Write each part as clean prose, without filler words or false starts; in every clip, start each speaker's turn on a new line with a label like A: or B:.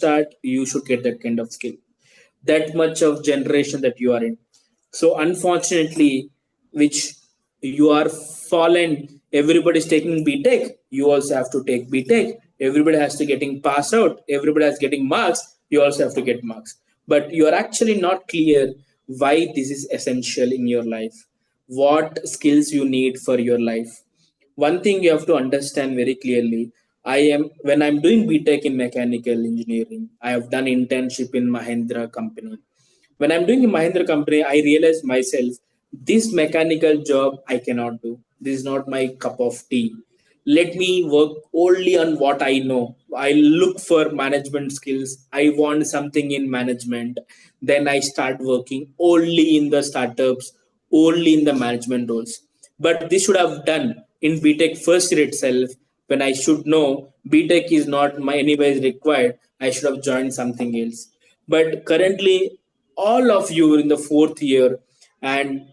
A: start, you should get that kind of skill. That much of generation that you are in. So unfortunately, which you are fallen, everybody's taking BTech, you also have to take BTech. Everybody has to getting pass out, everybody has getting marks, you also have to get marks. But you are actually not clear why this is essential in your life, what skills you need for your life. One thing you have to understand very clearly, I am when I'm doing BTech in mechanical engineering, I have done internship in Mahindra company. When I'm doing a Mahindra company, I realize myself this mechanical job I cannot do. This is not my cup of tea. Let me work only on what I know. I look for management skills. I want something in management. Then I start working only in the startups, only in the management roles. But this should have done in BTech first year itself, when I should know BTech is not my anyways required. I should have joined something else. But currently, all of you in the fourth year, and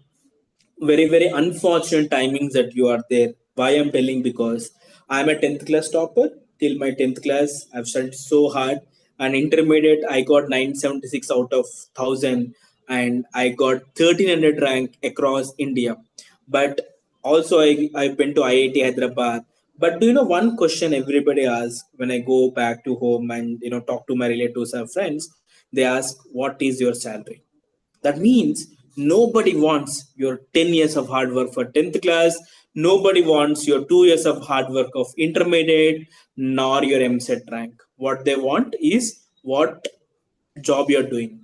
A: very unfortunate timings that you are there. Why I'm telling, because I'm a 10th class topper. Till my 10th class I've studied so hard, and intermediate I got 976 out of 1000, and I got 1300 rank across India. But also I went to IIT Hyderabad. But do you know one question everybody asks when I go back to home and talk to my relatives or friends? They ask, what is your salary? That means nobody wants your 10 years of hard work for 10th class. Nobody wants your 2 years of hard work of intermediate, nor your MSET rank. What they want is what job you're doing.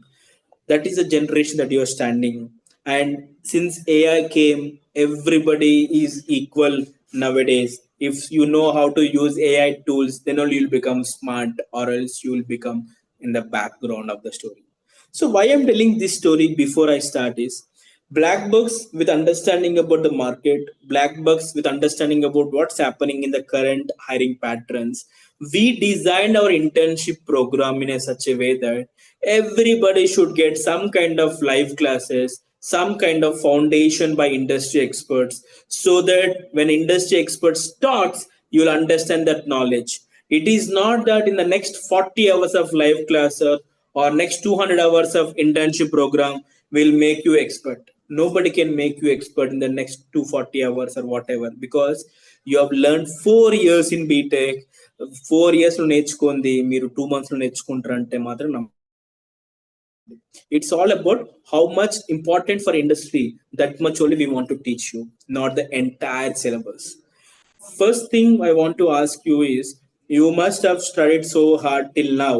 A: That is the generation that you're standing. And since AI came, everybody is equal nowadays. If you know how to use AI tools, then only you'll become smart, or else you'll become in the background of the story. So why I'm telling this story before I start is black books with understanding about the market, black books with understanding about what's happening in the current hiring patterns. We designed our internship program in a such a way that everybody should get some kind of live classes, some kind of foundation by industry experts, so that when industry experts talks, you'll understand that knowledge. It is not that in the next 40 hours of live class or next 200 hours of internship program will make you expert. Nobody can make you expert in the next 240 hours or whatever, because you have learned 4 years in BTech. 4 years లో నేర్చుకుంది మీరు 2 months లో నేర్చుకుంటారంటే మాత్రం నమ్మండి. It's all about how much important for industry, that much only we want to teach you, not the entire syllabus. First thing I want to ask you is, you must have studied so hard till now,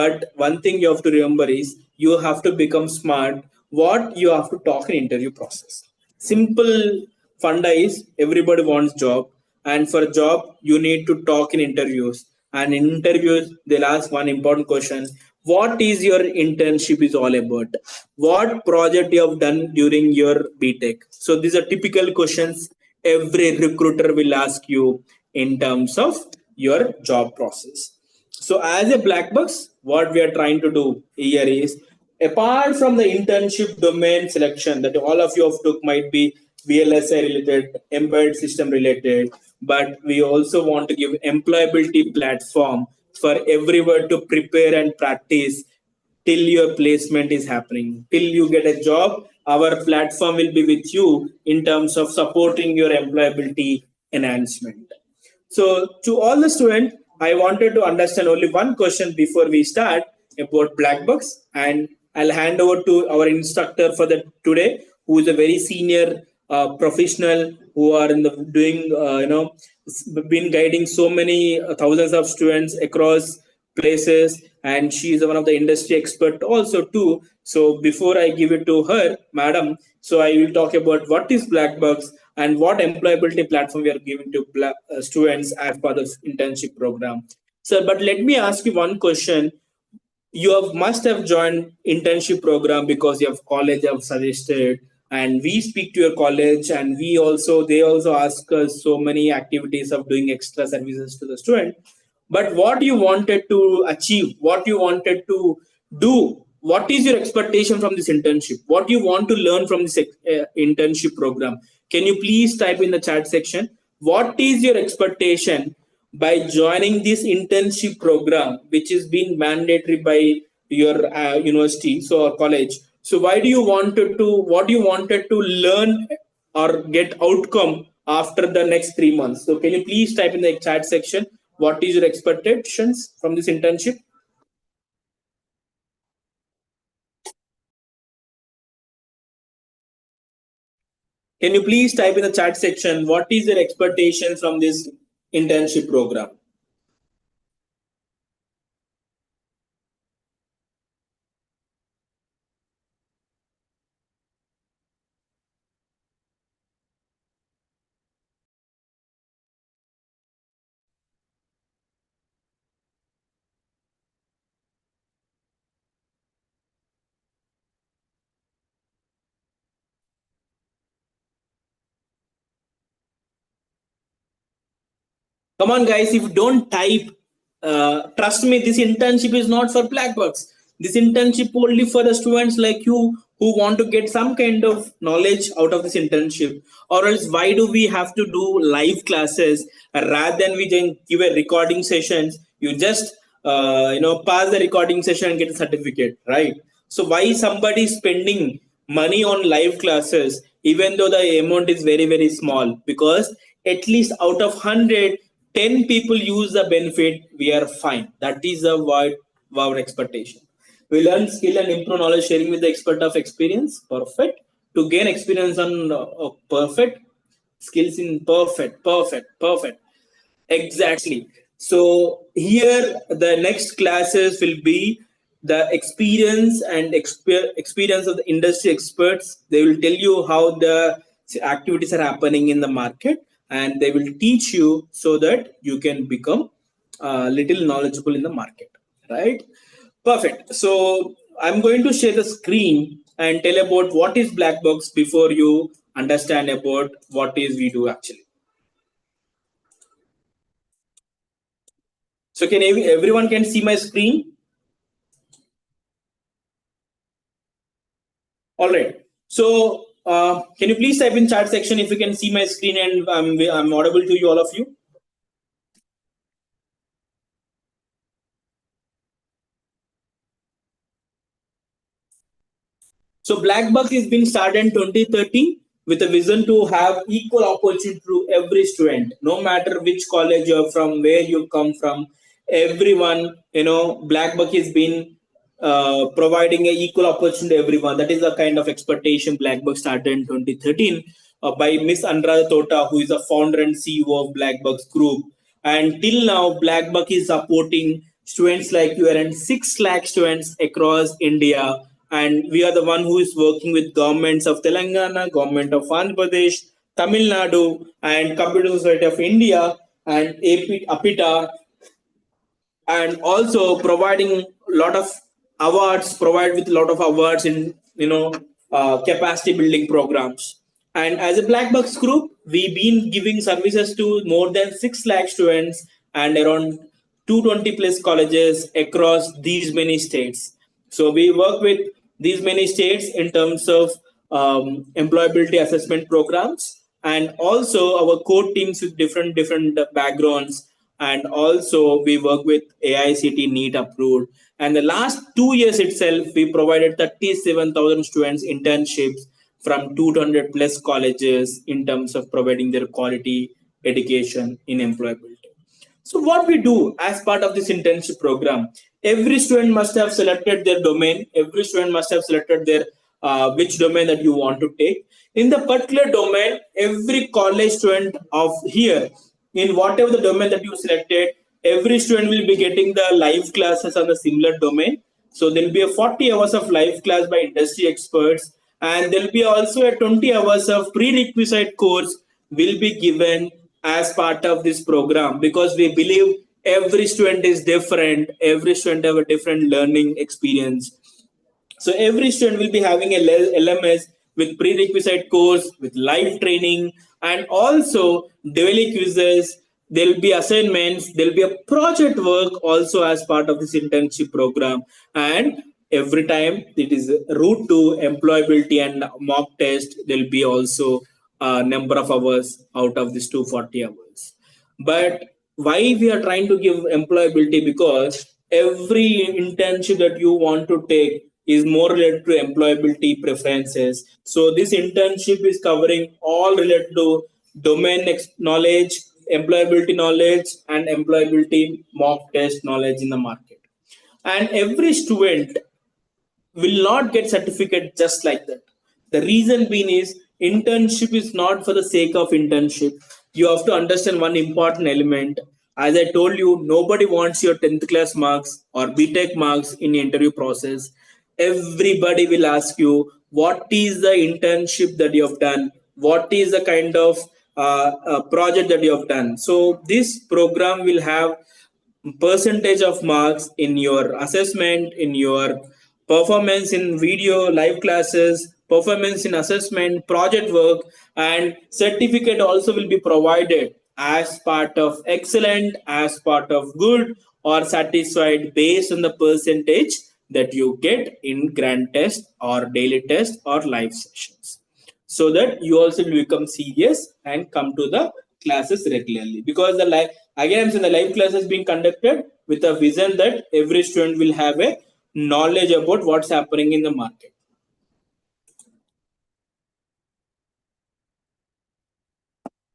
A: but one thing you have to remember is you have to become smart. What you have to talk in interview process. Simple funda is everybody wants job, and for job you need to talk in interviews. And in interviews they'll ask one important question: what is your internship is all about? What project you have done during your BTech? So these are typical questions every recruiter will ask you in terms of your job process. So as a black box, what we are trying to do here is, apart from the internship domain selection that all of you have took, might be VLSI related, embedded system related, but we also want to give employability platform for everyone to prepare and practice till your placement is happening, till you get a job. Our platform will be with you in terms of supporting your employability enhancement. So to all the students, I wanted to understand only one question before we start about Blackbucks, and I'll hand over to our instructor for the today, who is a very senior professional who are in the doing been guiding so many thousands of students across places, and she is one of the industry expert also too. So before I give it to her, madam, so I will talk about what is Blackbucks and what employability platform we are giving to students as part of internship program. So, but let me ask you one question. You must have joined internship program because your college have suggested, and we speak to your college, and they also ask us so many activities of doing extra services to the student. But what you wanted to achieve, what you wanted to do, what is your expectation from this internship, what you want to learn from this internship program? Can you please type in the chat section, what is your expectation, by joining this internship program, which is being mandatory by your university so or college. So why do you wanted to, what do you wanted to learn or get outcome after the next 3 months? So can you please type in the chat section what is your expectations from this internship? Can you please type in the chat section what is your expectation from this internship program? Come on, guys, if you don't type, trust me, this internship is not for Blackbucks. This internship only for the students like you who want to get some kind of knowledge out of this internship. Or else, why do we have to do live classes rather than we then give a recording sessions? You just pass the recording session and get a certificate, right? So why somebody spending money on live classes even though the amount is very very small? Because at least out of 100, 10 people use the benefit, we are fine. That is the what our expectation. We learn skill and improve knowledge sharing with the expert of experience. Perfect. To gain experience on perfect. Skills in perfect, perfect, perfect. Exactly. So here the next classes will be the experience and experience of the industry experts. They will tell you how the activities are happening in the market, and they will teach you so that you can become little knowledgeable in the market, right? Perfect. So I'm going to share the screen and tell about what is Blackbox before you understand about what is we do actually. So can everyone can see my screen? All right. So can you please type in chat section if you can see my screen and I'm audible to you, all of you? So Blackbuck is being started in 2013 with a vision to have equal opportunity to every student, no matter which college you're from, where you come from. Everyone, Blackbuck has been providing a equal opportunity to everyone. That is the kind of expectation Blackbuck started in 2013 by Miss Anuradha Tota, who is the founder and CEO of Blackbucks Group. And till now, Blackbuck is supporting students like you and 6 lakh students across India. And we are the one who is working with governments of Telangana, government of Andhra Pradesh, Tamil Nadu, and Computer Society of India, and AP, APITA, and also providing a lot of awards, provide with a lot of awards in capacity building programs. And as a Blackbucks group, we've been giving services to more than 6 lakh students and around 220 plus colleges across these many states. So we work with these many states in terms of employability assessment programs, and also our core teams with different backgrounds, and also we work with AICT NEET approved. And the last 2 years itself, we provided 37,000 students internships from 200 plus colleges in terms of providing their quality education in employability. So what we do as part of this internship program, every student must have selected their domain. Every student must have selected their which domain that you want to take. In the particular domain, every college student of here, in whatever the domain that you selected, every student will be getting the live classes on the similar domain. So there will be a 40 hours of live class by industry experts, and there will be also a 20 hours of prerequisite course will be given as part of this program, because we believe every student is different, every student have a different learning experience. So every student will be having a LMS with prerequisite course, with live training, and also daily quizzes. There will be assignments. There will be a project work also as part of this internship program. And every time it is route to employability and mock test, there will be also a number of hours out of this 240 hours. But why we are trying to give employability, because every internship that you want to take is more related to employability preferences. So this internship is covering all related to knowledge, employability knowledge, and employability mock test knowledge in the market. And every student will not get certificate just like that. The reason being is internship is not for the sake of internship. You have to understand one important element. As I told you, nobody wants your 10th class marks or BTech marks in the interview process. Everybody will ask you what is the internship that you have done, what is the kind of project that you have done. So this program will have percentage of marks in your assessment, in your performance in video live classes, performance in assessment, project work, and certificate also will be provided as part of excellent, as part of good, or satisfied based on the percentage that you get in grand test or daily test or live sessions, so that you also will become serious and come to the classes regularly. Because the live, again I'm saying, the live classes being conducted with a vision that every student will have a knowledge about what's happening in the market.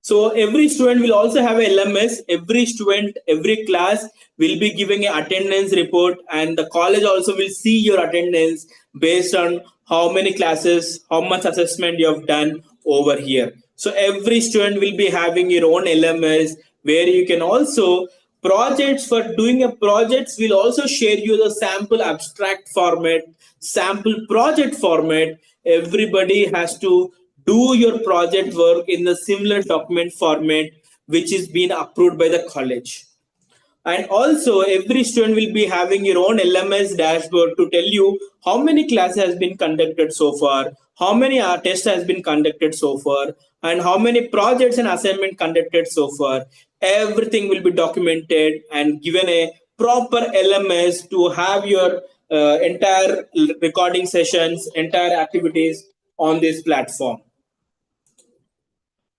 A: So every student will also have a LMS. Every student, every class will be giving an attendance report, and the college also will see your attendance based on how many classes, how much assessment you have done over here. So every student will be having your own LMS, where you can also projects for doing a projects will also share you the sample abstract format, sample project format. Everybody has to do your project work in the similar document format which is being approved by the college. And also every student will be having your own LMS dashboard to tell you how many classes has been conducted so far, how many tests has been conducted so far, and how many projects and assignment conducted so far. Everything will be documented and given a proper LMS to have your entire recording sessions, entire activities on this platform.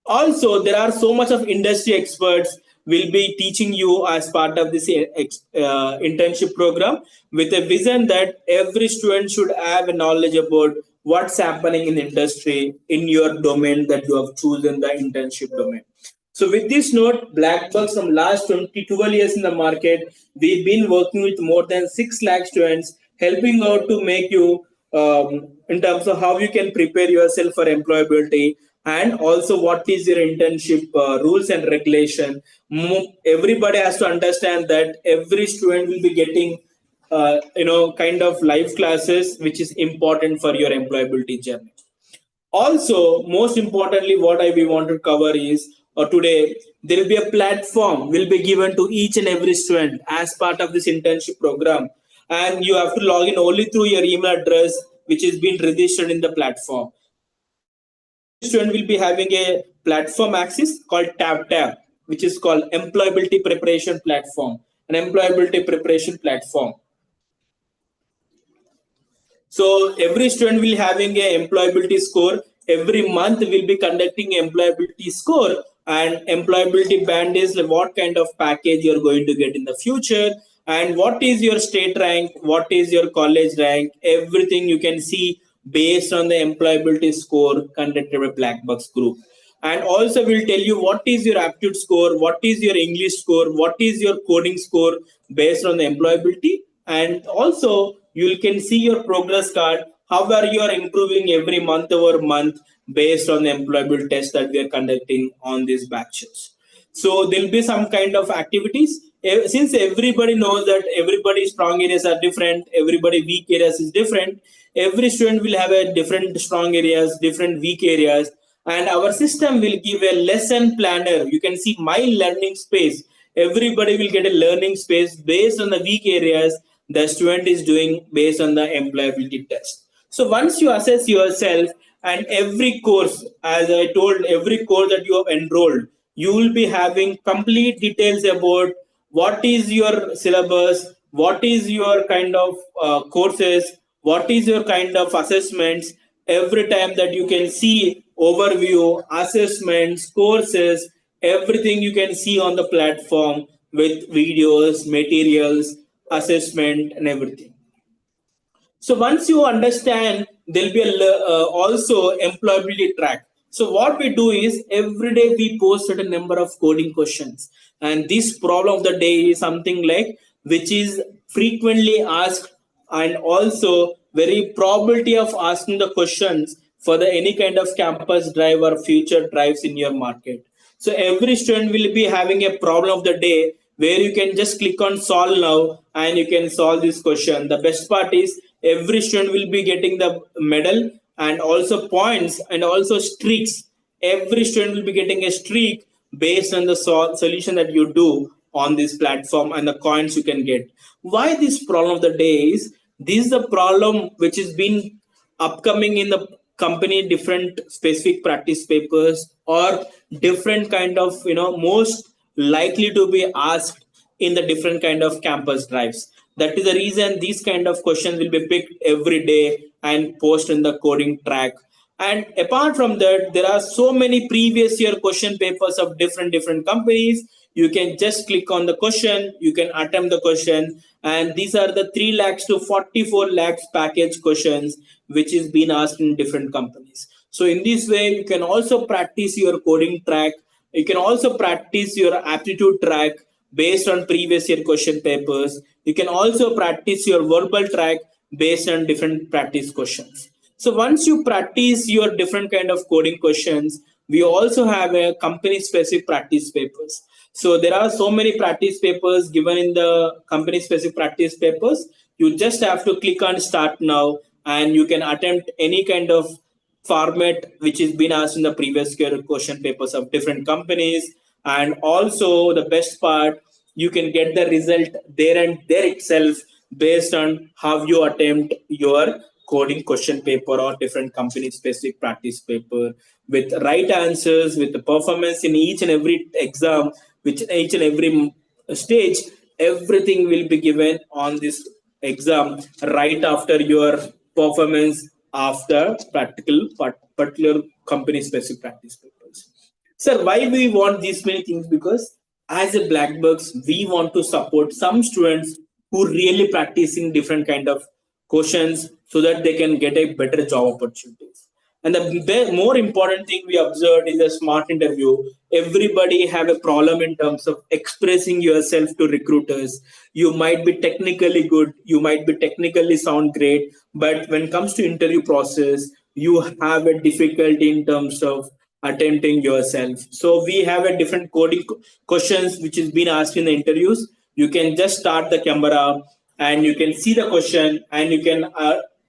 A: Also, there are so much of industry experts will be teaching you as part of this internship program, with a vision that every student should have a knowledge about what's happening in industry in your domain that you have chosen, the internship domain. So with this note, Blackbucks from last 12 years in the market, we've been working with more than 6 lakh students, helping out to make you in terms of how you can prepare yourself for employability, and also what is your internship rules and regulation. Everybody has to understand that every student will be getting kind of live classes which is important for your employability journey. Also, most importantly, what we want to cover is today there will be a platform will be given to each and every student as part of this internship program, and you have to log in only through your email address which is being registered in the platform. Every student will be having a platform access called tab, which is called employability preparation platform, an employability preparation platform. So every student will having a employability score. Every month we'll be conducting employability score, and employability band is what kind of package you're going to get in the future, and what is your state rank, what is your college rank. Everything you can see based on the employability score conducted by Blackbucks group. And also we'll tell you what is your aptitude score, what is your English score, what is your coding score based on the employability. And also you can see your progress card, how are you are improving every month over month based on the employability test that we are conducting on these batches. So there'll be some kind of activities. Since everybody knows that everybody's strong areas are different, everybody weak areas is different, every student will have a different strong areas, different weak areas, and our system will give a lesson planner. You can see my learning space. Everybody will get a learning space based on the weak areas the student is doing based on the employability test. So once you assess yourself, and every course, as I told, every course that you have enrolled, you will be having complete details about what is your syllabus, what is your kind of courses, what is your kind of assessments. Every time that you can see overview, assessments, courses, everything you can see on the platform with videos, materials, assessment, and everything. So once you understand, there'll be also employability track. So what we do is every day we post certain number of coding questions, and this problem of the day is something like which is frequently asked, and also very probability of asking the questions for the any kind of campus drive or future drives in your market. So every student will be having a problem of the day where you can just click on solve now and you can solve this question. The best part is every student will be getting the medal and also points and also streaks. Every student will be getting a streak based on the solution that you do on this platform and the coins you can get. Why this problem of the day is this is the problem which is being upcoming in the company, different specific practice papers or different kind of most likely to be asked in the different kind of campus drives. That is the reason these kind of questions will be picked every day and post in the coding track. And apart from that, there are so many previous year question papers of different companies. You can just click on the question, you can attempt the question, and these are the 3 lakhs to 44 lakhs package questions which is being asked in different companies. So in this way, you can also practice your coding track. You can also practice your aptitude track based on previous year question papers. You can also practice your verbal track based on different practice questions. So once you practice your different kind of coding questions, we also have a company specific practice papers. So there are so many practice papers given in the company specific practice papers. You just have to click on start now and you can attempt any kind of format which is been asked in the previous year question papers of different companies. And also the best part, you can get the result there and there itself based on how you attempt your coding question paper or different company specific practice paper with right answers, with the performance in each and every exam, which each and every stage, everything will be given on this exam right after your performance after practical particular company specific practice papers. Sir, why we want these many things? Because as a Blackbucks, we want to support some students who really practicing different kind of questions so that they can get a better job opportunities. And the more important thing we observed in the smart interview, everybody have a problem in terms of expressing yourself to recruiters. You might be technically good, you might be technically sound great, but when it comes to interview process, you have a difficulty in terms of attempting yourself. So we have a different coding questions which is being asked in the interviews. You can just start the camera and you can see the question and you can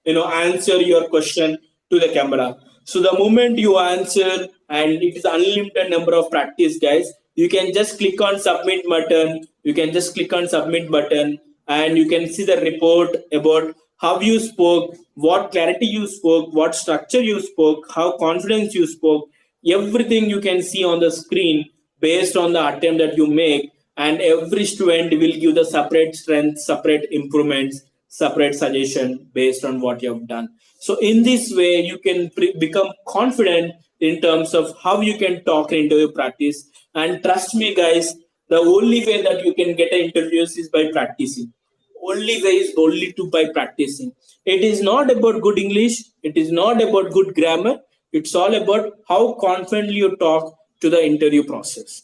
A: answer your question to the camera. So the moment you answer, and it is unlimited number of practice guys, you can just click on submit button. You can just click on submit button and you can see the report about how you spoke, what clarity you spoke, what structure you spoke, how confidence you spoke. Everything you can see on the screen based on the attempt that you make, and every student will give the separate strength, separate improvements, separate suggestion based on what you have done. So in this way you can become confident in terms of how you can talk in interview practice. And trust me guys, the only way that you can get interviews is by practicing. Only way is only to by practicing. It is not about good English, it is not about good grammar, it's all about how confidently you talk to the interview process.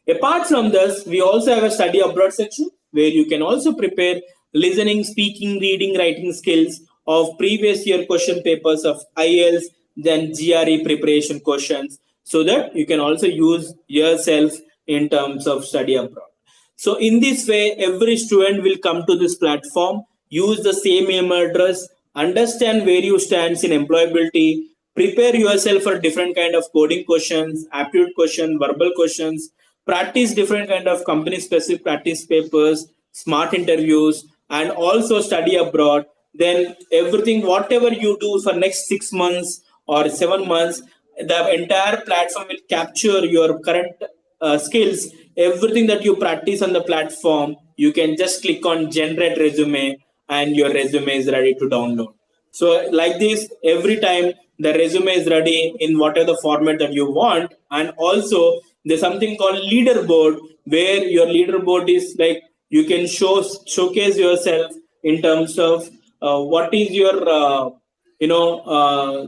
A: Apart from this, we also have a study abroad section where you can also prepare listening, speaking, reading, writing skills of previous year question papers of IELTS, then GRE preparation questions, so that you can also use yourself in terms of study abroad. So in this way, every student will come to this platform, use the same email address, understand where you stand in employability, prepare yourself for different kind of coding questions, aptitude questions, verbal questions, practice different kind of company specific practice papers, smart interviews, and also study abroad. Then everything, whatever you do for next 6 months or 7 months, the entire platform will capture your current skills. Everything that you practice on the platform, you can just click on generate resume and your resume is ready to download. So like this, every time the resume is ready in whatever the format that you want, and also There's something called leaderboard, where your leaderboard is like you can showcase yourself in terms of what is your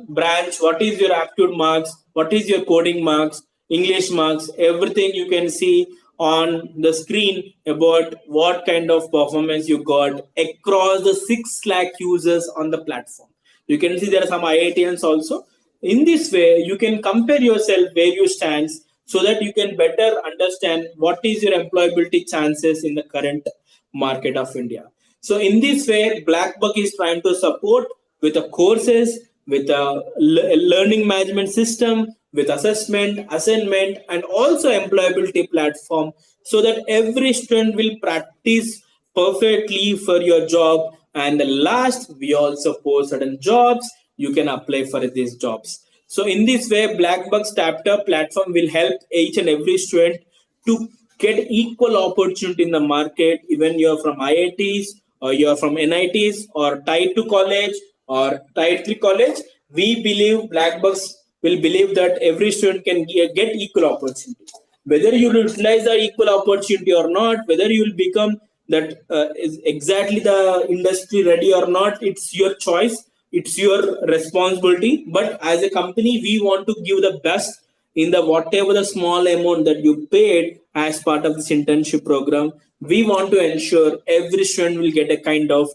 A: branch, what is your aptitude marks, what is your coding marks, English marks, everything you can see on the screen about what kind of performance you got across the 6 lakh users on the platform. You can see there are some IITians also. In this way, you can compare yourself where you stand so that you can better understand what is your employability chances in the current market of India. So in this way, Blackbuck is trying to support with the courses, with a learning management system, with assessment, assignment, and also employability platform, so that every student will practice perfectly for your job. And the last, we also post certain jobs you can apply for these jobs. So in this way, Blackbucks Taptop platform will help each and every student to get equal opportunity in the market, even you're from IITs or you're from NITs or tied to college or tied to college. We believe Blackbucks will believe that every student can get equal opportunity. Whether you will utilize the equal opportunity or not, whether you will become that is exactly the industry ready or not, it's your choice, it's your responsibility. But as a company, we want to give the best in the whatever the small amount that you paid as part of this internship program. We want to ensure every student will get a kind of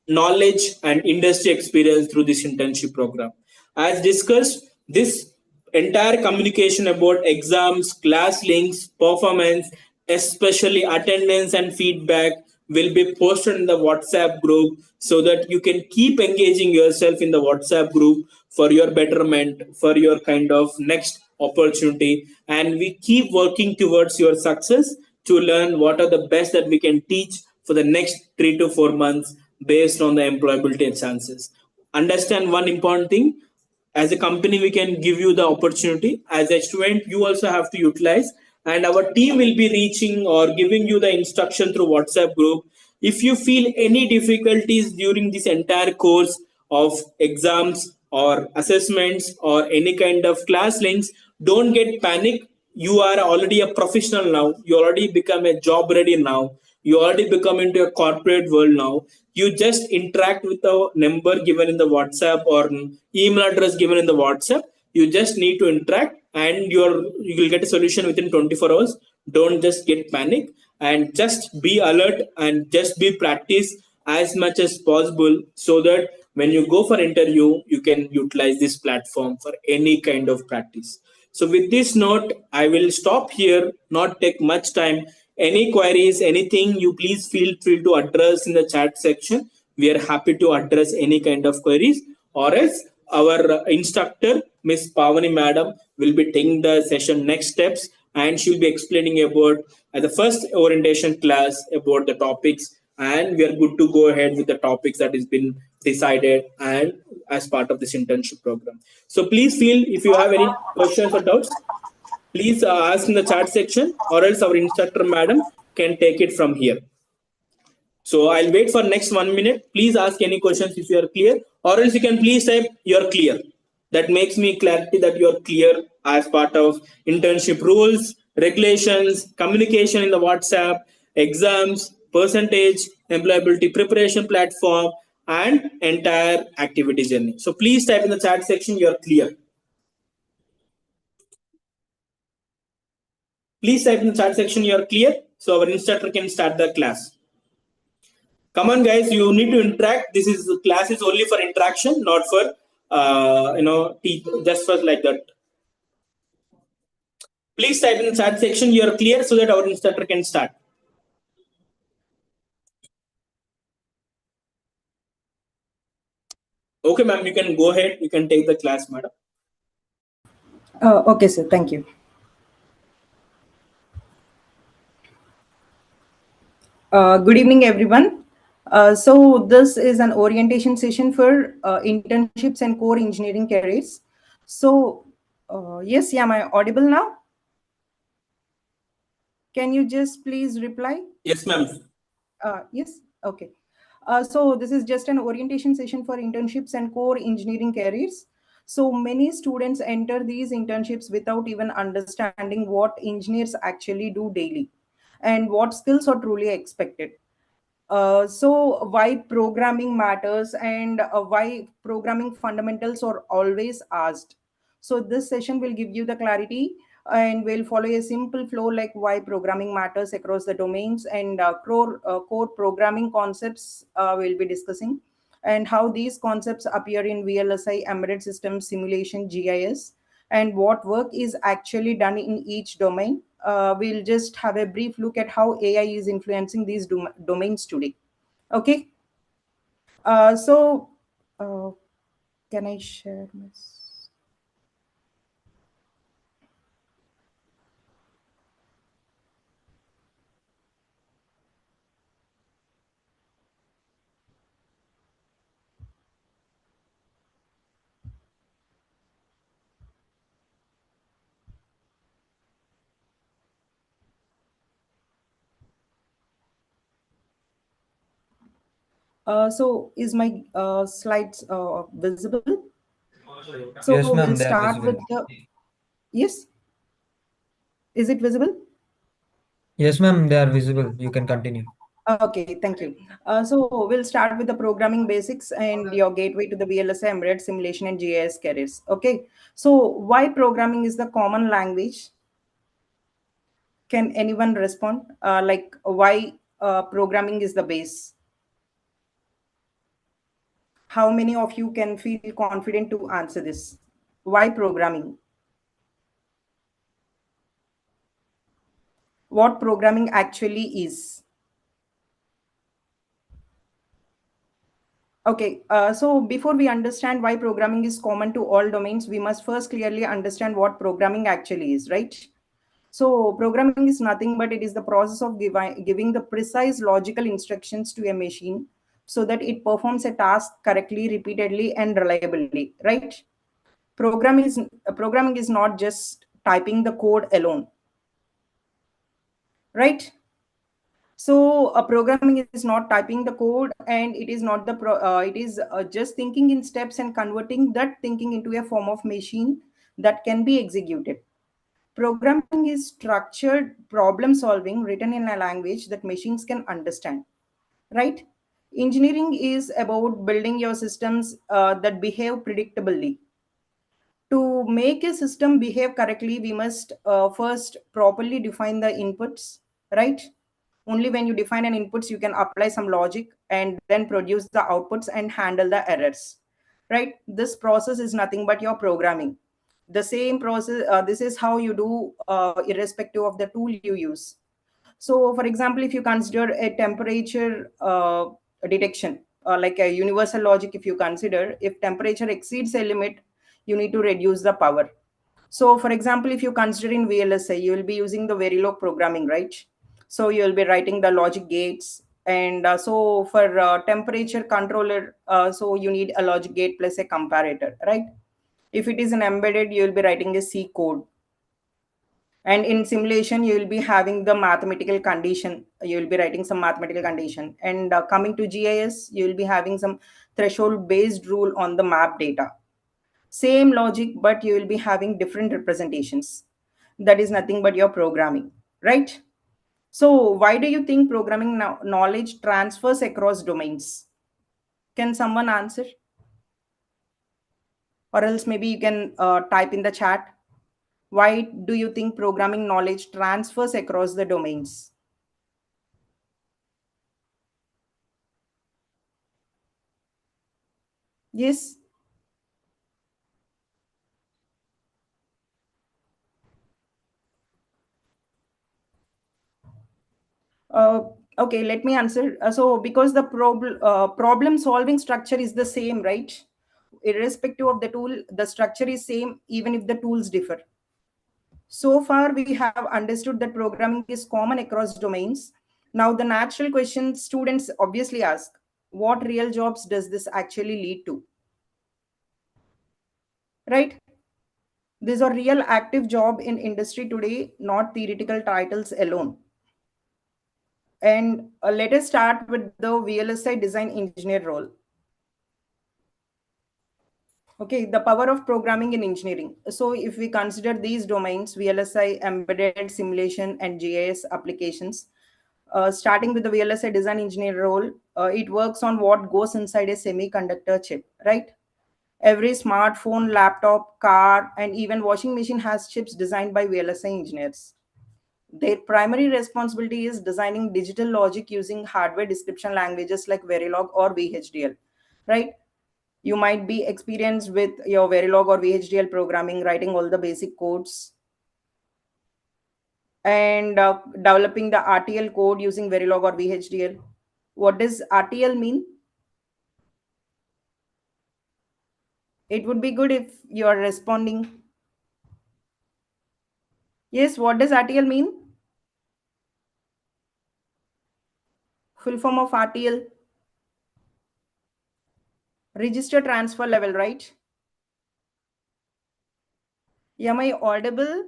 A: knowledge and industry experience through this internship program. As discussed, this entire communication about exams, class links, performance, especially attendance and feedback, will be posted in the WhatsApp group, so that you can keep engaging yourself in the WhatsApp group for your betterment, for your kind of next opportunity. And we keep working towards your success to learn what are the best that we can teach for the next 3 to 4 months based on the employability chances. Understand one important thing: as a company, we can give you the opportunity. As a student, you also have to utilize, and our team will be reaching or giving you the instruction through WhatsApp group. If you feel any difficulties during this entire course of exams or assessments or any kind of class links, don't get panic. You are already a professional now, you already become a job ready now, you already become into a corporate world now. You just interact with the number given in the WhatsApp or email address given in the WhatsApp. You just need to interact, and you will get a solution within 24 hours. Don't just get panic, and just be alert and just be practice as much as possible, so that when you go for interview, you can utilize this platform for any kind of practice. So with this note, I will stop here, not take much time. Any queries, anything, you please feel free to address in the chat section. We are happy to address any kind of queries, or else our instructor, Miss Pavani Madam, will be taking the session next steps, and she will be explaining about the first orientation class about the topics, and we are good to go ahead with the topics that has been decided and as part of this internship program. So please feel if you have any questions or doubts, please ask in the chat section, or else our instructor madam can take it from here. So I'll wait for next 1 minute. Please ask any questions if you are clear, or else you can please type you're clear. That makes me clarity that you're clear as part of internship rules, regulations, communication in the WhatsApp, exams, percentage, employability preparation platform, and entire activity journey. So please type in the chat section you're clear. Please type in the chat section you're clear, so our instructor can start the class. Come on, guys, you need to interact. This is class is only for interaction, not for just for like that. Please type in the chat section you're clear, so that our instructor can start. Okay, ma'am, you can go ahead. You can take the class, madam.
B: Okay, sir. Thank you. Good evening, everyone. So this is an orientation session for internships and core engineering careers. So yes, am I audible now? Can you just please reply?
A: Yes, ma'am.
B: Yes. Okay. So this is just an orientation session for internships and core engineering careers. So many students enter these internships without even understanding what engineers actually do daily and what skills are truly expected. So why programming matters and why programming fundamentals are always asked. So this session will give you the clarity, and we'll follow a simple flow like why programming matters across the domains, and core programming concepts we'll be discussing, and how these concepts appear in VLSI, embedded systems, simulation, GIS, and what work is actually done in each domain. We'll just have a brief look at how AI is influencing these domains today. Okay. So, uh, can I share this? So, is my slides visible? So,
C: Yes,
B: we'll
C: ma'am, they are
B: start with
C: visible.
B: the. Yes, is it visible?
C: Yes, ma'am, they are visible. You can continue.
B: Okay, thank you. So we'll start with the programming basics and your gateway to the VLSI embedded simulation and GIS careers. Okay, so why programming is the common language? Can anyone respond? Like why programming is the base? How many of you can feel confident to answer this? Why programming? What programming actually is? Okay, so before we understand why programming is common to all domains, we must first clearly understand what programming actually is, right? So, programming is nothing but it is the process of giving the precise logical instructions to a machine so that it performs a task correctly, repeatedly, and reliably, right? Programming is not just typing the code alone, right? So programming is not typing the code, and it is not it is just thinking in steps and converting that thinking into a form of machine that can be executed. Programming is structured problem solving written in a language that machines can understand, right? Engineering is about building your systems that behave predictably. To make a system behave correctly, we must first properly define the inputs, right? Only when you define an inputs, you can apply some logic and then produce the outputs and handle the errors, right? This process is nothing but your programming. The same process, this is how you do irrespective of the tool you use. So, for example, if you consider a temperature detection, like a universal logic, if you consider if temperature exceeds a limit, you need to reduce the power. So, for example, if you consider in VLSI, you will be using the Verilog programming, right? So, you will be writing the logic gates. And so, for temperature controller, so you need a logic gate plus a comparator, right? If it is an embedded, you will be writing a C code, and in simulation you will be having the mathematical condition, you will be writing some mathematical condition, and coming to GIS you will be having some threshold based rule on the map data. Same logic, but you will be having different representations. That is nothing but your programming, right? So why do you think programming knowledge transfers across domains? Can someone answer, or else maybe you can type in the chat. Why do you think programming knowledge transfers across the domains? Yes. Uh, okay, let me answer. So, because the problem solving structure is the same, right? Irrespective of the tool, the structure is same even if the tools differ. So far, we have understood that programming is common across domains. Now, the natural question students obviously ask: what real jobs does this actually lead to? Right? These are real active job in industry today, not theoretical titles alone. And let us start with the VLSI design engineer role. Okay, the power of programming in engineering. So if we consider these domains, VLSI, embedded simulation, and GIS applications, starting with the VLSI design engineer role, it works on what goes inside a semiconductor chip, right? Every smartphone, laptop, car, and even washing machine has chips designed by VLSI engineers. Their primary responsibility is designing digital logic using hardware description languages like Verilog or VHDL, right? You might be experienced with your Verilog or VHDL programming, writing all the basic codes and developing the RTL code using Verilog or VHDL. What does RTL mean? It would be good if you are responding. Yes, what does RTL mean? Full form of RTL? Register transfer level, right? Am I audible?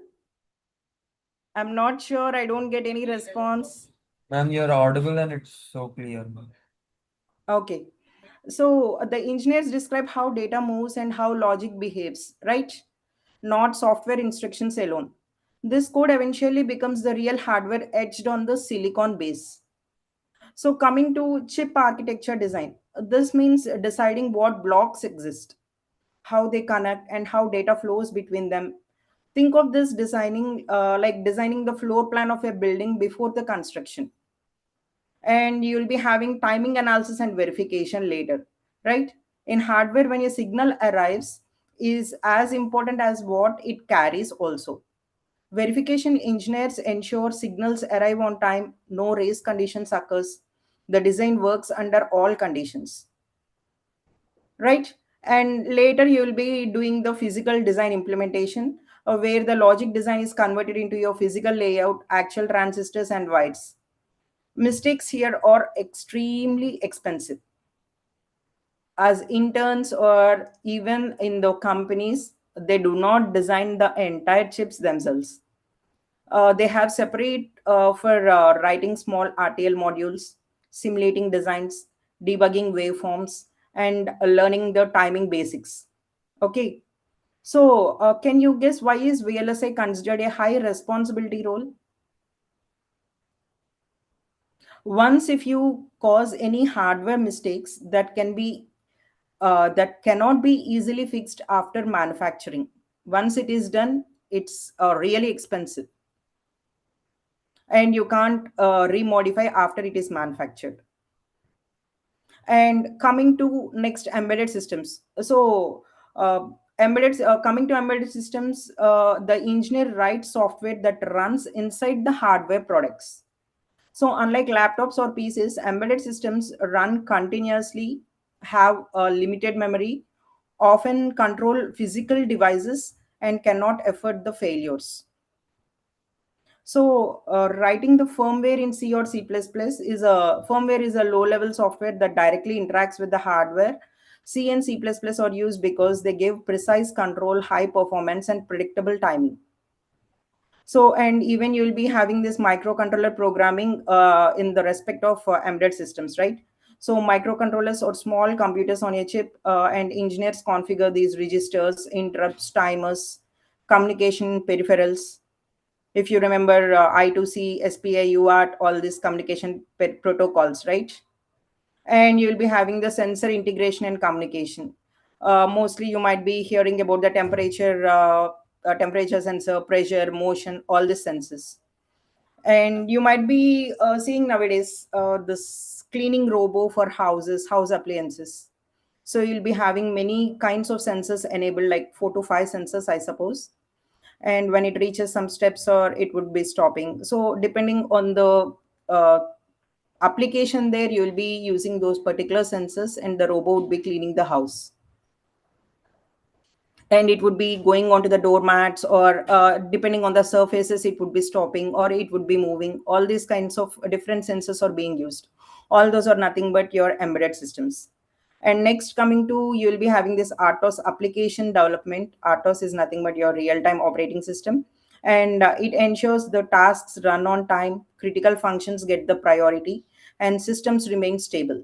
B: I'm not sure. I don't get any response.
C: Ma'am, you're audible and it's so clear, ma'am.
B: Okay. So the engineers describe how data moves and how logic behaves, right? Not software instructions alone. This code eventually becomes the real hardware etched on the silicon base. So, coming to chip architecture design, this means deciding what blocks exist, how they connect, and how data flows between them. Think of this designing like designing the floor plan of a building before the construction, and you'll be having timing analysis and verification later, right? In hardware, when a signal arrives, is as important as what it carries also. Verification engineers ensure signals arrive on time, no race conditions occurs, the design works under all conditions, right? And later you will be doing the physical design implementation, where the logic design is converted into your physical layout, actual transistors and wires. Mistakes here are extremely expensive. As interns or even in the companies, they do not design the entire chips themselves. They have separate for writing small RTL modules, simulating designs, debugging waveforms, and learning the timing basics. Okay. So, can you guess why is VLSI considered a high responsibility role? Once, if you cause any hardware mistakes that cannot be easily fixed after manufacturing. Once it is done, it's really expensive, and you can't remodify after it is manufactured. And coming to next, embedded systems. So embedded coming to embedded systems, the engineer writes software that runs inside the hardware products. So unlike laptops or PCs, embedded systems run continuously, have a limited memory, often control physical devices, and cannot afford the failures. So, writing the firmware in C or C++ is a firmware is a low-level software that directly interacts with the hardware. C and C++ are used because they give precise control, high performance, and predictable timing. So, and even you'll be having this microcontroller programming in the respect of embedded systems, right? So, microcontrollers or small computers on a chip, and engineers configure these registers, interrupts, timers, communication peripherals. If you remember I2C, SPI, UART, all these communication protocols, right? And you'll be having the sensor integration and communication. Mostly you might be hearing about the temperature sensor, pressure, motion, all the sensors. And you might be seeing nowadays this cleaning robo for houses, house appliances. So you'll be having many kinds of sensors enabled, like 4 to 5 sensors, I suppose. And when it reaches some steps, or it would be stopping. So depending on the uh, application there, you will be using those particular sensors, and the robot would be cleaning the house, and it would be going onto the doormats, or depending on the surfaces, it would be stopping or it would be moving. All these kinds of different sensors are being used. All those are nothing but your embedded systems. And next, coming to, you'll be having this RTOS, application development. RTOS is nothing but your real-time operating system, and it ensures the tasks run on time, critical functions get the priority, and systems remain stable.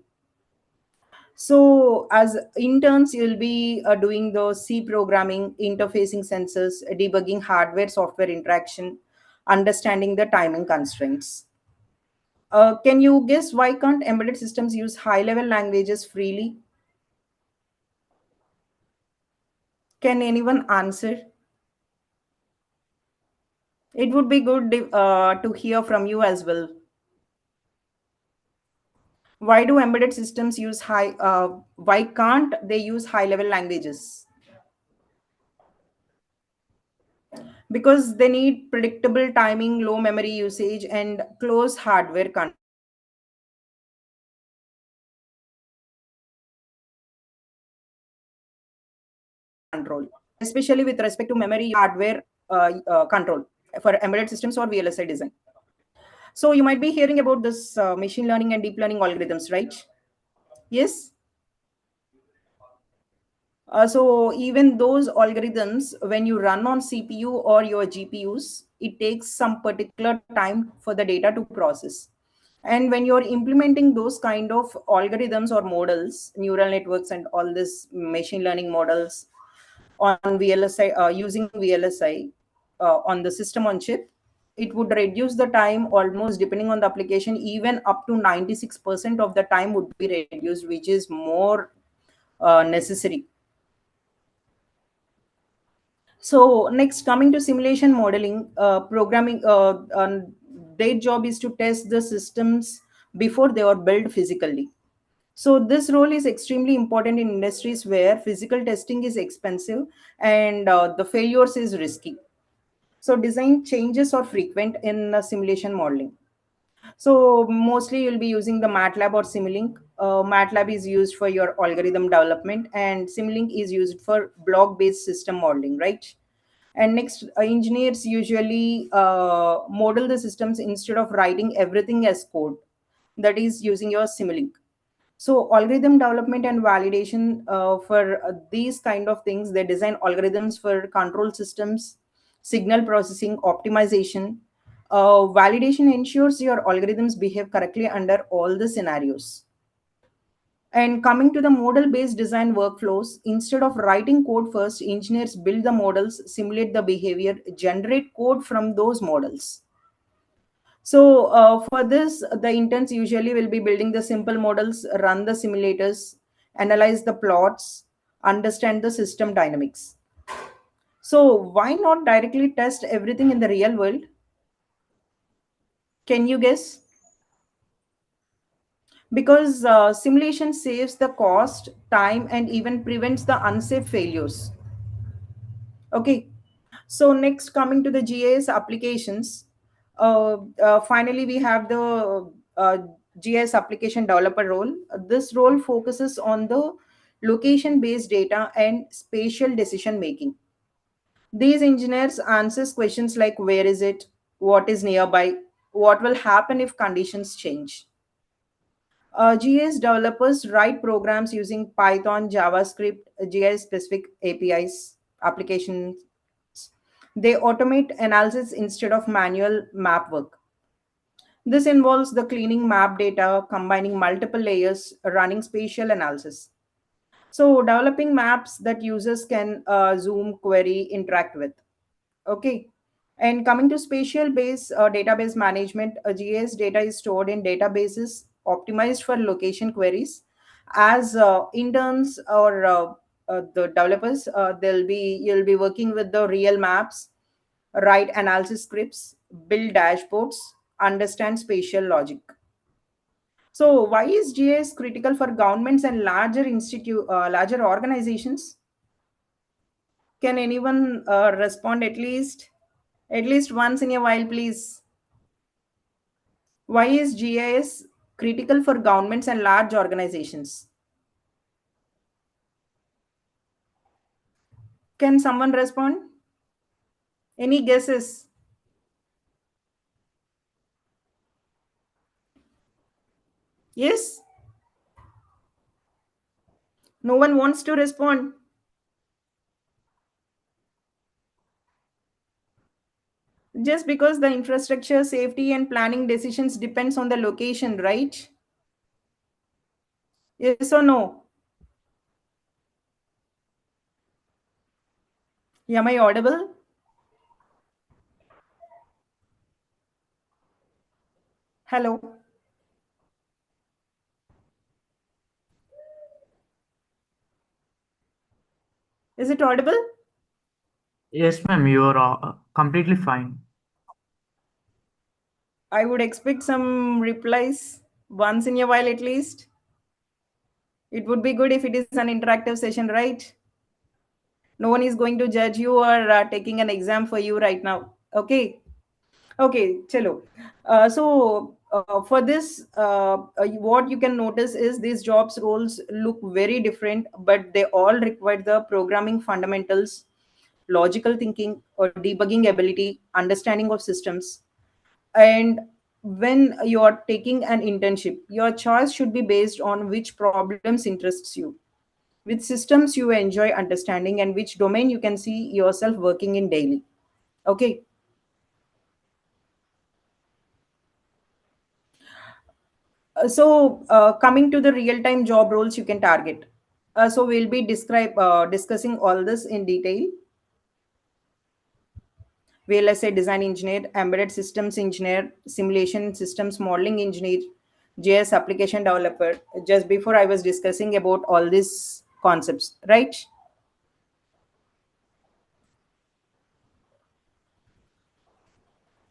B: So, as interns, you'll be doing the C programming, interfacing sensors, debugging hardware software interaction, understanding the timing constraints. Can you guess why can't embedded systems use high level languages freely? Can anyone answer? It would be good to hear from you as well. Why do embedded systems use why can't they use high level languages? Because they need predictable timing, low memory usage, and close hardware control. Especially with respect to memory hardware control for embedded systems or VLSI design. So you might be hearing about this machine learning and deep learning algorithms, right? Yes. So even those algorithms, when you run on CPU or your GPUs, it takes some particular time for the data to process. And when you're implementing those kind of algorithms or models, neural networks and all this machine learning models on VLSI, using VLSI on the system on chip, it would reduce the time almost depending on the application, even up to 96% of the time would be reduced, which is more necessary. So next, coming to simulation modeling, programming, their job is to test the systems before they are built physically. So this role is extremely important in industries where physical testing is expensive and the failures is risky. So design changes are frequent in simulation modeling. So mostly you'll be using the MATLAB or Simulink. MATLAB is used for your algorithm development and Simulink is used for block-based system modeling, right? And next, engineers usually model the systems instead of writing everything as code. That is using your Simulink. So algorithm development and validation for these kind of things, they design algorithms for control systems, signal processing, optimization. Validation ensures your algorithms behave correctly under all the scenarios. And coming to the model based design workflows, instead of writing code first, engineers build the models, simulate the behavior, generate code from those models. So for this, the interns usually will be building the simple models, run the simulators, analyze the plots, understand the system dynamics. So why not directly test everything in the real world? Can you guess? Because simulation saves the cost, time, and even prevents the unsafe failures. Okay. So next, coming to the GIS applications, finally we have the GIS application developer role. This role focuses on the location-based data and spatial decision making. These engineers answers questions like where is it, what is nearby, what will happen if conditions change. GIS developers write programs using Python, JavaScript, GIS specific APIs, applications. They automate analysis instead of manual map work. This involves the cleaning map data, combining multiple layers, running spatial analysis. So, developing maps that users can zoom, query, interact with. Okay. And coming to spatial base database management, GIS data is stored in databases optimized for location queries. As interns or the developers, you'll be working with the real maps, write analysis scripts, build dashboards, understand spatial logic. So why is GIS critical for governments and larger organizations? Can anyone respond at least once in a while, please? Why is GIS critical for governments and large organizations? Can someone respond? Any guesses? Yes? No one wants to respond. Just because the infrastructure, safety, and planning decisions depends on the location, right? Yes or no? Yeah, am I audible? Hello. Is it audible?
D: Yes, ma'am, you are completely fine.
B: I would expect some replies once in a while at least. It would be good if it is an interactive session, right? No one is going to judge you or taking an exam for you right now. Okay. Okay, chalo. For this, what you can notice is these jobs roles look very different, but they all require the programming fundamentals, logical thinking, or debugging ability, understanding of systems. And when you are taking an internship, your choice should be based on which problems interests you, which systems you enjoy understanding, and which domain you can see yourself working in daily. Okay. Coming to the real-time job roles you can target. We'll be discussing all this in detail. VLSA design engineer, embedded systems engineer, simulation systems modeling engineer, JS application developer. Just before I was discussing about all these concepts, right?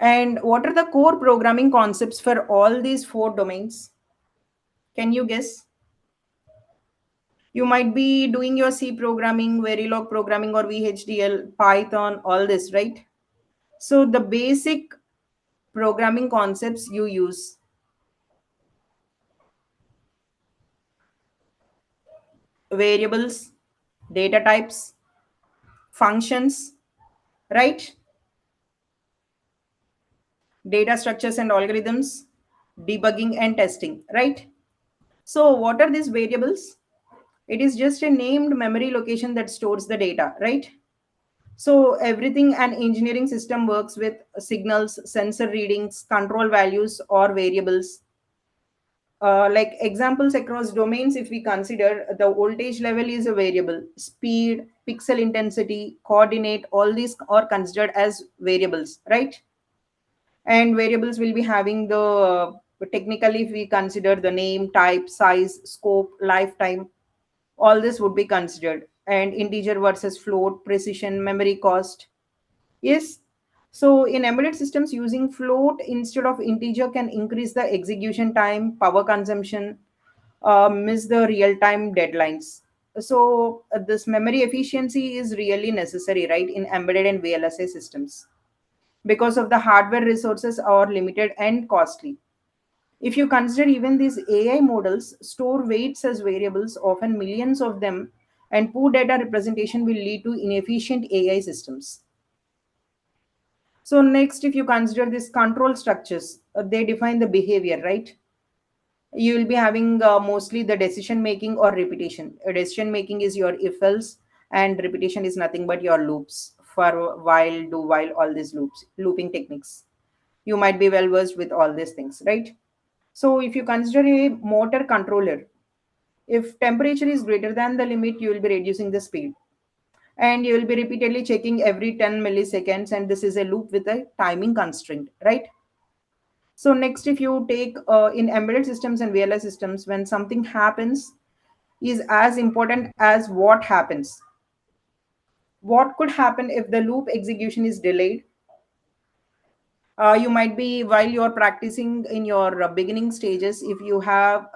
B: And what are the core programming concepts for all these four domains? Can you guess? You might be doing your C programming, Verilog programming, or VHDL, Python, all this, right? So the basic programming concepts you use: variables, data types, functions, right? Data structures and algorithms, debugging and testing, right? So what are these variables? It is just a named memory location that stores the data, right? So everything an engineering system works with: signals, sensor readings, control values, or variables. Like examples across domains, if we consider, the voltage level is a variable, speed, pixel intensity, coordinate, all these are considered as variables, right? And variables will be having the technically, if we consider the name, type, size, scope, lifetime, all this would be considered. And integer versus float, precision, memory cost. Yes. So in embedded systems, using float instead of integer can increase the execution time, power consumption, miss the real time deadlines. So this memory efficiency is really necessary, right, in embedded and VLSI systems, because of the hardware resources are limited and costly. If you consider, even these AI models store weights as variables, often millions of them, and poor data representation will lead to inefficient AI systems. So next, if you consider these control structures, they define the behavior, right? You will be having mostly the decision making or repetition. Decision making is your if else, and repetition is nothing but your loops, for while, do while, all these loops, looping techniques. You might be well versed with all these things, right? So if you consider a motor controller, if temperature is greater than the limit, you will be reducing the speed, and you will be repeatedly checking every 10 milliseconds, and this is a loop with a timing constraint, right? So next, if you take in embedded systems and VLI systems, when something happens is as important as what happens. What could happen if the loop execution is delayed? You might be, while you're practicing in your beginning stages, if you have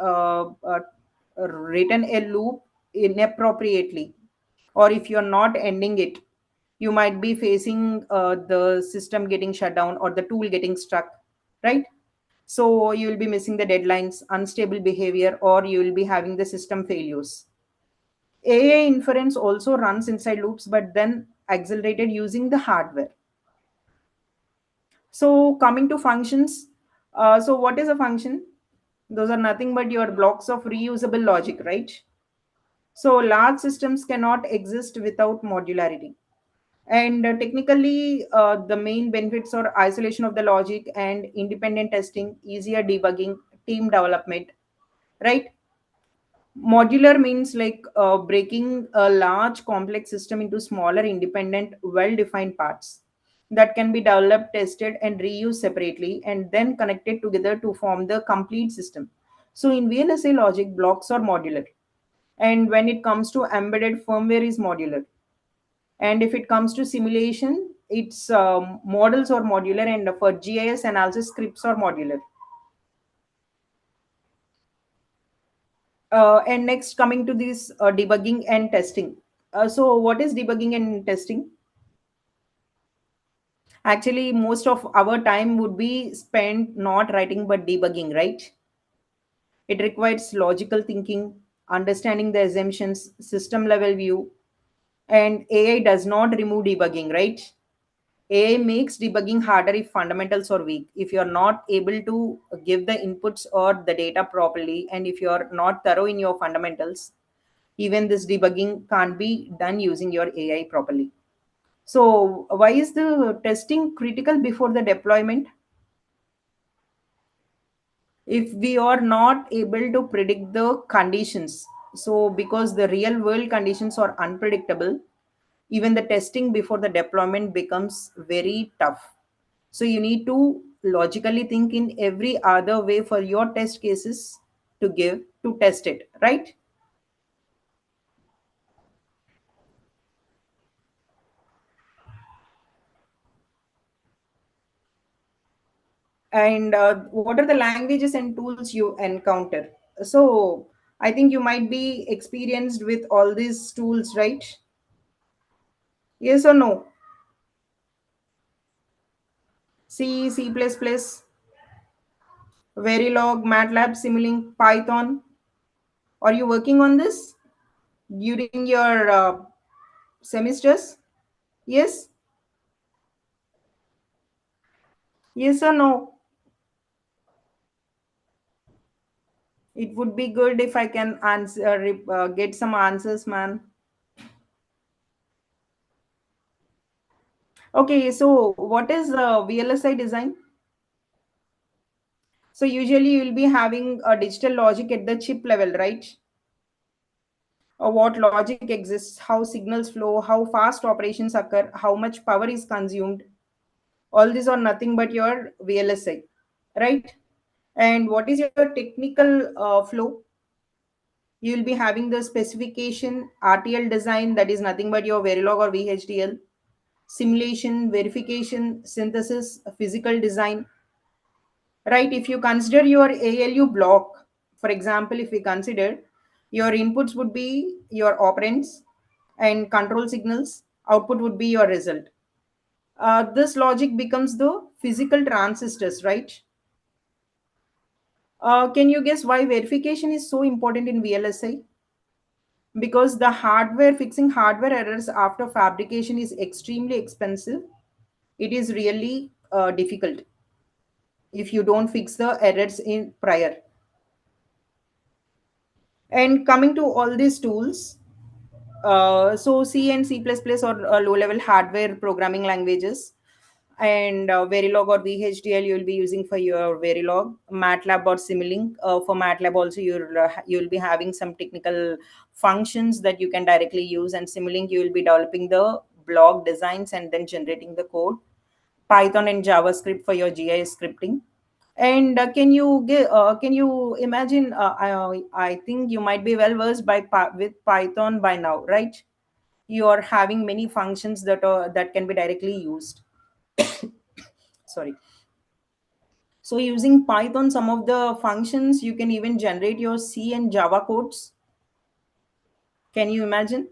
B: written a loop inappropriately, or if you're not ending it, you might be facing the system getting shut down or the tool getting stuck, right? So you will be missing the deadlines, unstable behavior, or you will be having the system failures. AI inference also runs inside loops, but then accelerated using the hardware. So coming to functions, so what is a function? Those are nothing but your blocks of reusable logic, right? So large systems cannot exist without modularity. And technically, the main benefits are isolation of the logic and independent testing, easier debugging, team development, right? Modular means like breaking a large complex system into smaller, independent, well defined parts that can be developed, tested, and reused separately and then connected together to form the complete system. So, in VLSI logic, blocks are modular. And when it comes to embedded firmware, is modular. And if it comes to simulation, its models are modular, and for GIS analysis, scripts are modular. And next, coming to this debugging and testing. So, what is debugging and testing? Actually, most of our time would be spent not writing but debugging, right? It requires logical thinking, understanding the assumptions, system level view, and AI does not remove debugging, right? AI makes debugging harder if fundamentals are weak. If you're not able to give the inputs or the data properly, and if you're not thorough in your fundamentals, even this debugging can't be done using your AI properly. So, why is the testing critical before the deployment? If we are not able to predict the conditions, so because the real world conditions are unpredictable, even the testing before the deployment becomes very tough. So, you need to logically think in every other way for your test cases to give to test it, right? And what are the languages and tools you encounter? So I think you might be experienced with all these tools, right? Yes or no? C, C++, Verilog, MATLAB, Simulink, Python. Are you working on this during your semesters? Yes? Yes or no? It would be good if I can answer, get some answers, man. Okay, so what is VLSI design? So usually you will be having a digital logic at the chip level, right? Or what logic exists, how signals flow, how fast operations occur, how much power is consumed. All these are nothing but your VLSI, right? And what is your technical flow? You will be having the specification, RTL design, that is nothing but your Verilog or VHDL, simulation, verification, synthesis, physical design, right? If you consider your ALU block, for example, if we consider your inputs would be your operands and control signals, output would be your result. This logic becomes the physical transistors, right? Can you guess why verification is so important in VLSI? Because the hardware, fixing hardware errors after fabrication is extremely expensive. It is really difficult if you don't fix the errors in prior. And coming to all these tools, so C and C++ or low-level hardware programming languages, and Verilog or VHDL you will be using for your Verilog, MATLAB or Simulink. For MATLAB also you'll be having some technical functions that you can directly use, and Simulink you will be developing the block designs and then generating the code. Python and JavaScript for your GIS scripting. And can you imagine? I think you might be well versed with Python by now, right? You are having many functions that can be directly used. Sorry. So using Python, some of the functions you can even generate your C and Java codes. Can you imagine?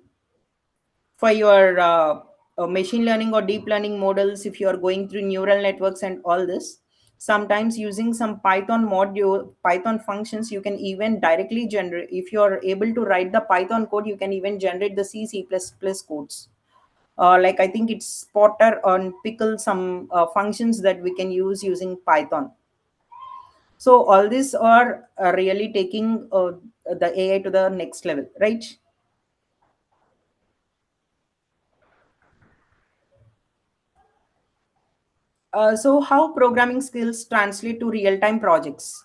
B: For your machine learning or deep learning models, if you are going through neural networks and all this, sometimes using some Python functions, you can even directly generate. If you are able to write the Python code, you can even generate the C++ codes. Like I think it's spotter on pickle, some functions that we can use using Python. So all these are really taking the AI to the next level, right? So how programming skills translate to real-time projects?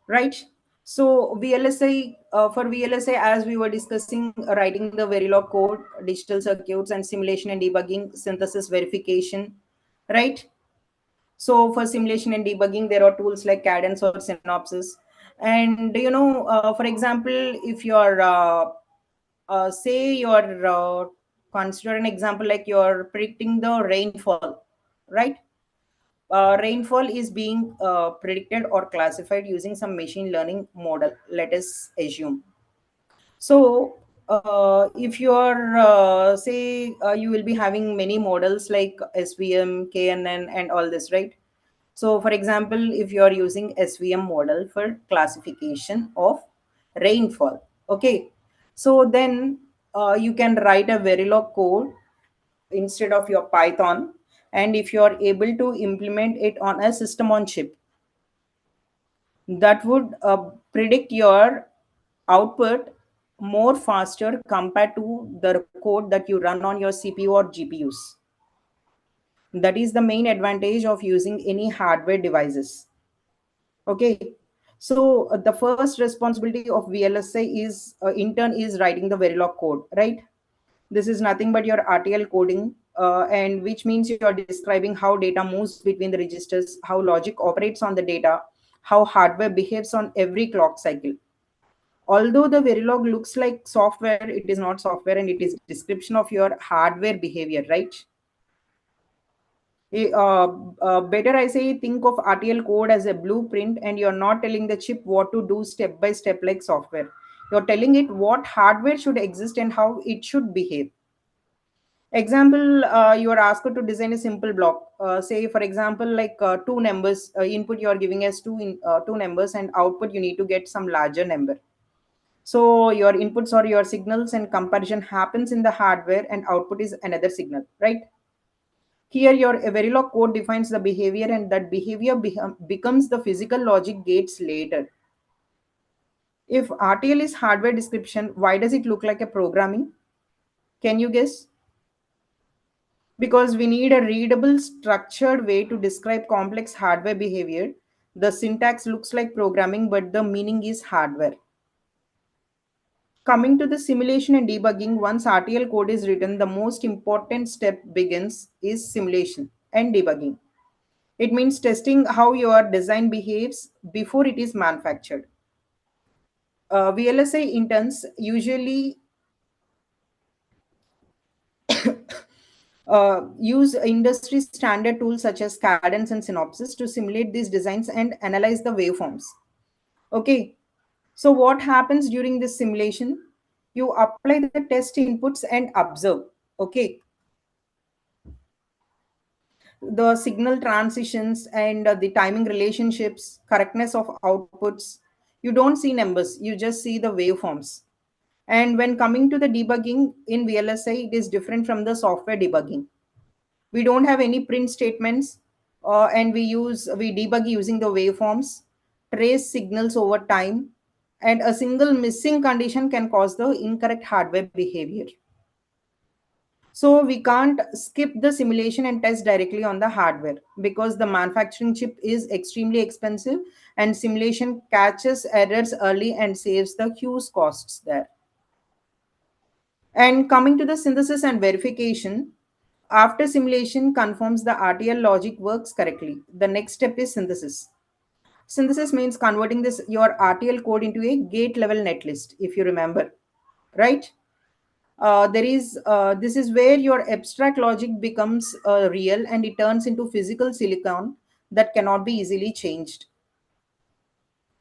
B: right? So VLSI, for VLSI, as we were discussing, writing the Verilog code, digital circuits, and simulation and debugging, synthesis, verification, right? So for simulation and debugging, there are tools like Cadence or Synopsys. And for example, if you're say you're consider an example like you're predicting the rainfall, right? Rainfall is being predicted or classified using some machine learning model, let us assume. So if you are say you will be having many models like SVM, KNN, and all this, right? So for example, if you are using SVM model for classification of rainfall, okay, so then you can write a Verilog code instead of your Python. And if you are able to implement it on a system on chip, that would predict your output more faster compared to the code that you run on your CPU or GPUs. That is the main advantage of using any hardware devices. Okay. So the first responsibility of VLSI is intern is writing the Verilog code, right? This is nothing but your RTL coding, and which means you are describing how data moves between the registers, how logic operates on the data, how hardware behaves on every clock cycle. Although the Verilog looks like software, it is not software, and it is description of your hardware behavior, right? Better I say, think of RTL code as a blueprint, and you're not telling the chip what to do step by step like software. You're telling it what hardware should exist and how it should behave. Example, you are asked to design a simple block. Say, for example, like two numbers, input you are giving as two numbers, and output you need to get some larger number. So your inputs or your signals and comparison happens in the hardware, and output is another signal, right? Here, your Verilog code defines the behavior, and that behavior becomes the physical logic gates later. If RTL is hardware description, why does it look like a programming? Can you guess? Because we need a readable, structured way to describe complex hardware behavior. The syntax looks like programming, but the meaning is hardware. Coming to the simulation and debugging, once RTL code is written, the most important step begins is simulation and debugging. It means testing how your design behaves before it is manufactured. VLSI interns usually use industry standard tools such as Cadence and Synopsys to simulate these designs and analyze the waveforms. Okay, so what happens during this simulation? You apply the test inputs and observe. Okay, the signal transitions and the timing relationships, correctness of outputs. You don't see numbers, you just see the waveforms. And when coming to the debugging in VLSI, it is different from the software debugging. We don't have any print statements, and we debug using the waveforms, trace signals over time, and a single missing condition can cause the incorrect hardware behavior. So we can't skip the simulation and test directly on the hardware because the manufacturing chip is extremely expensive, and simulation catches errors early and saves the huge costs there. And coming to the synthesis and verification, after simulation confirms the RTL logic works correctly, the next step is synthesis. Synthesis means converting this your RTL code into a gate level netlist, if you remember, right? There is This is where your abstract logic becomes real, and it turns into physical silicon that cannot be easily changed.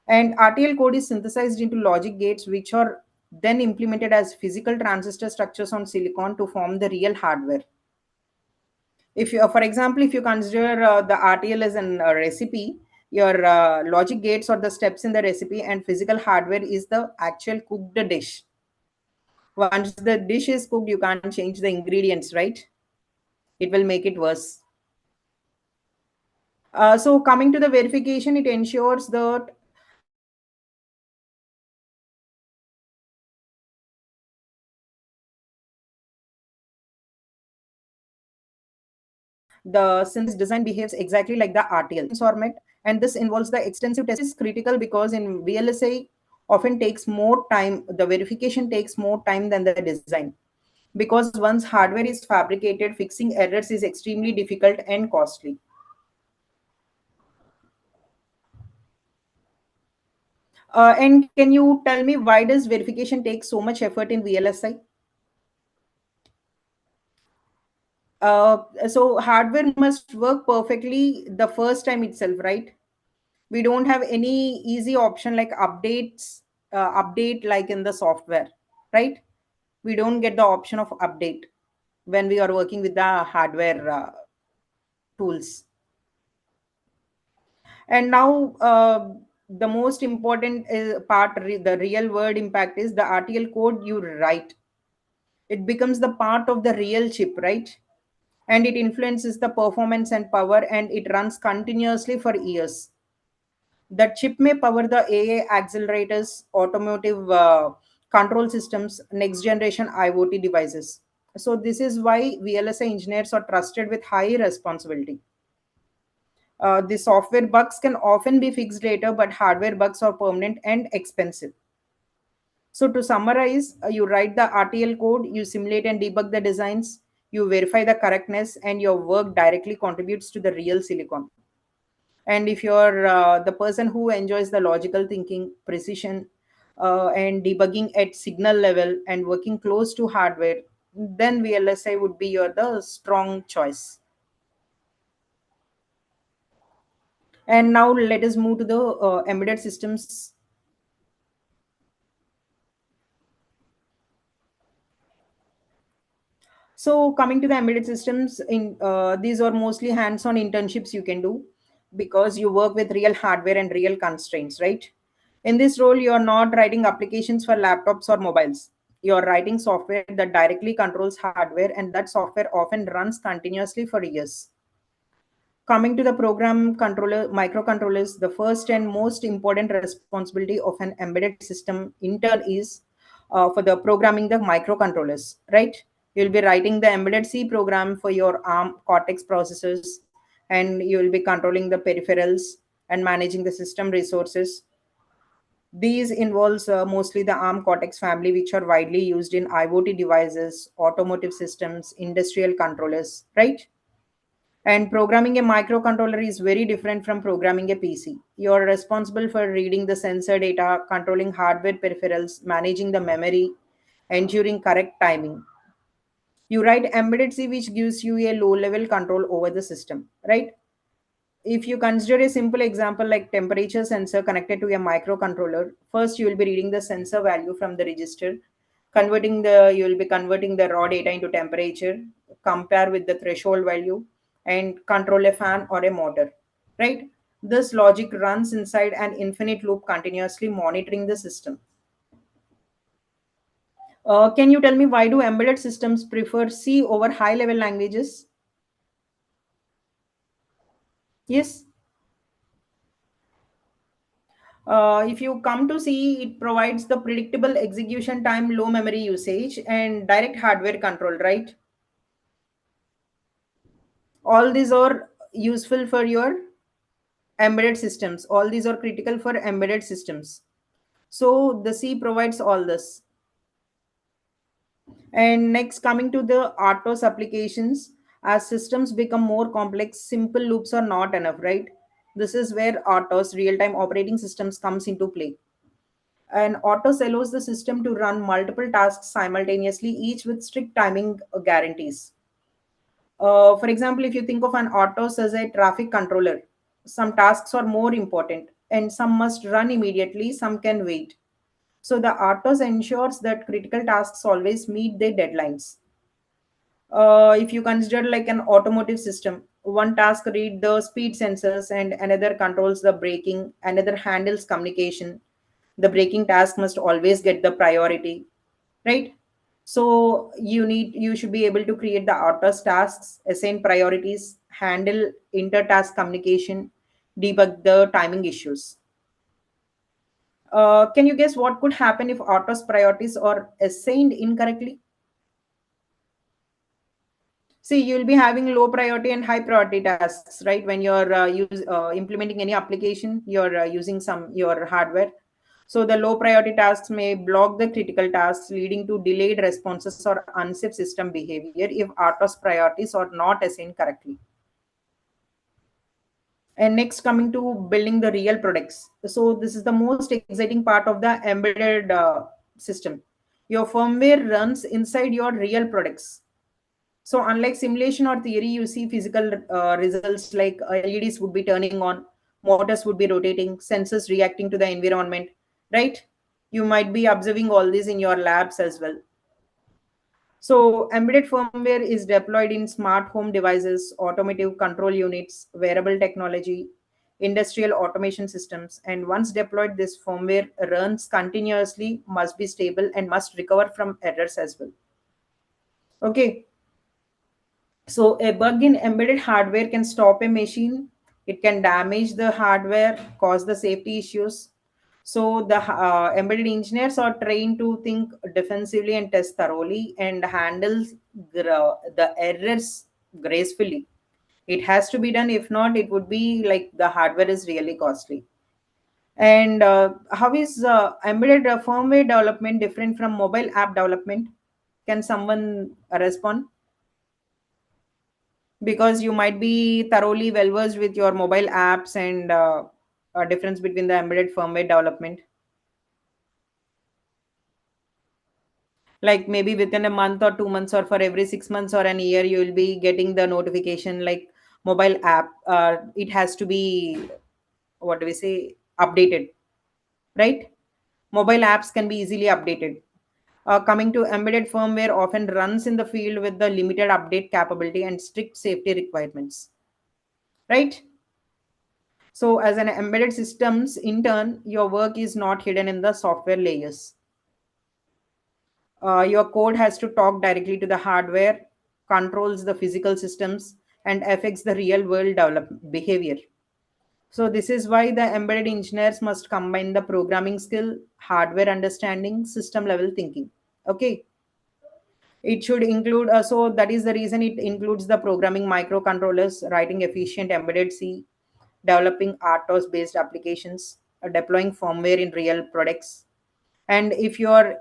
B: And RTL code is synthesized into logic gates, which are then implemented as physical transistor structures on silicon to form the real hardware. If you, for example, if you consider the RTL as a recipe, your logic gates or the steps in the recipe, and physical hardware is the actual cooked dish. Once the dish is cooked, you can't change the ingredients, right? It will make it worse. So coming to the verification, it ensures that the synthesis design behaves exactly like the RTL format, and this involves the extensive test is critical because in VLSI often takes more time. The verification takes more time than the design, because once hardware is fabricated, fixing errors is extremely difficult and costly. And can you tell me why does verification take so much effort in VLSI? So hardware must work perfectly the first time itself, right? We don't have any easy option like update like in the software, right? We don't get the option of update when we are working with the hardware tools. And now the most important part, the real world impact is the RTL code you write. It becomes the part of the real chip, right? And it influences the performance and power, and it runs continuously for years. The chip may power the AI accelerators, automotive control systems, next generation IoT devices. So this is why VLSI engineers are trusted with high responsibility. The software bugs can often be fixed later, but hardware bugs are permanent and expensive. So to summarize, you write the RTL code, you simulate and debug the designs, you verify the correctness, and your work directly contributes to the real silicon. And if you're the person who enjoys the logical thinking, precision, and debugging at signal level and working close to hardware, then VLSI would be your the strong choice. And now let us move to the embedded systems. So coming to the embedded systems, in these are mostly hands-on internships you can do, because you work with real hardware and real constraints, right? In this role, you are not writing applications for laptops or mobiles. You are writing software that directly controls hardware, and that software often runs continuously for years. Coming to the program controller, microcontrollers, the first and most important responsibility of an embedded system intern is for the programming the microcontrollers, right? You'll be writing the embedded C program for your ARM Cortex processors, and you will be controlling the peripherals and managing the system resources. These involves mostly the ARM Cortex family, which are widely used in IoT devices, automotive systems, industrial controllers, right? And programming a microcontroller is very different from programming a PC. You're responsible for reading the sensor data, controlling hardware peripherals, managing the memory, ensuring correct timing. You write embedded C, which gives you a low level control over the system, right? If you consider a simple example like temperature sensor connected to a microcontroller, first you will be reading the sensor value from the register, you will be converting the raw data into temperature, compare with the threshold value, and control a fan or a motor, right? This logic runs inside an infinite loop, continuously monitoring the system. Can you tell me why do embedded systems prefer C over high level languages? Yes. If you come to see, it provides the predictable execution time, low memory usage, and direct hardware control, right? All these are useful for your embedded systems. All these are critical for embedded systems. So the C provides all this. And next, coming to the RTOS applications, as systems become more complex, simple loops are not enough, right? This is where RTOS, real-time operating systems, comes into play. And autos allows the system to run multiple tasks simultaneously, each with strict timing guarantees. For example, if you think of an autos as a traffic controller, some tasks are more important and some must run immediately, some can wait. So the autos ensures that critical tasks always meet their deadlines. If you consider like an automotive system, one task read the speed sensors and another controls the braking, another handles communication. The braking task must always get the priority, right? So you should be able to create the autos tasks, assign priorities, handle inter-task communication, debug the timing issues. Can you guess what could happen if autos priorities are assigned incorrectly? See, you'll be having low priority and high priority tasks, right? When you're implementing any application, you're using your hardware. So the low priority tasks may block the critical tasks, leading to delayed responses or unsafe system behavior if RTOS priorities are not assigned correctly. And next, coming to building the real products. So this is the most exciting part of the embedded system. Your firmware runs inside your real products. So unlike simulation or theory, you see physical results like LEDs would be turning on, motors would be rotating, sensors reacting to the environment, right? You might be observing all this in your labs as well. So embedded firmware is deployed in smart home devices, automotive control units, wearable technology, industrial automation systems. And once deployed, this firmware runs continuously, must be stable, and must recover from errors as well. Okay. So a bug in embedded hardware can stop a machine. It can damage the hardware, cause the safety issues. So the embedded engineers are trained to think defensively and test thoroughly and handle the errors gracefully. It has to be done. If not, it would be like the hardware is really costly. And how is embedded firmware development different from mobile app development? Can someone respond? Because you might be thoroughly well versed with your mobile apps and a difference between the embedded firmware development. Like maybe within a month or 2 months or for every 6 months or an year, you will be getting the notification like mobile app. It has to be, what do we say, updated, right? Mobile apps can be easily updated. Coming to embedded firmware often runs in the field with the limited update capability and strict safety requirements, right? So, as an embedded systems intern, your work is not hidden in the software layers. Your code has to talk directly to the hardware, controls the physical systems, and affects the real world develop behavior. So, this is why the embedded engineers must combine the programming skill, hardware understanding, system level thinking. Okay. It should include, so that is the reason it includes the programming microcontrollers, writing efficient embedded C, developing RTOS based applications, deploying firmware in real products. And if you are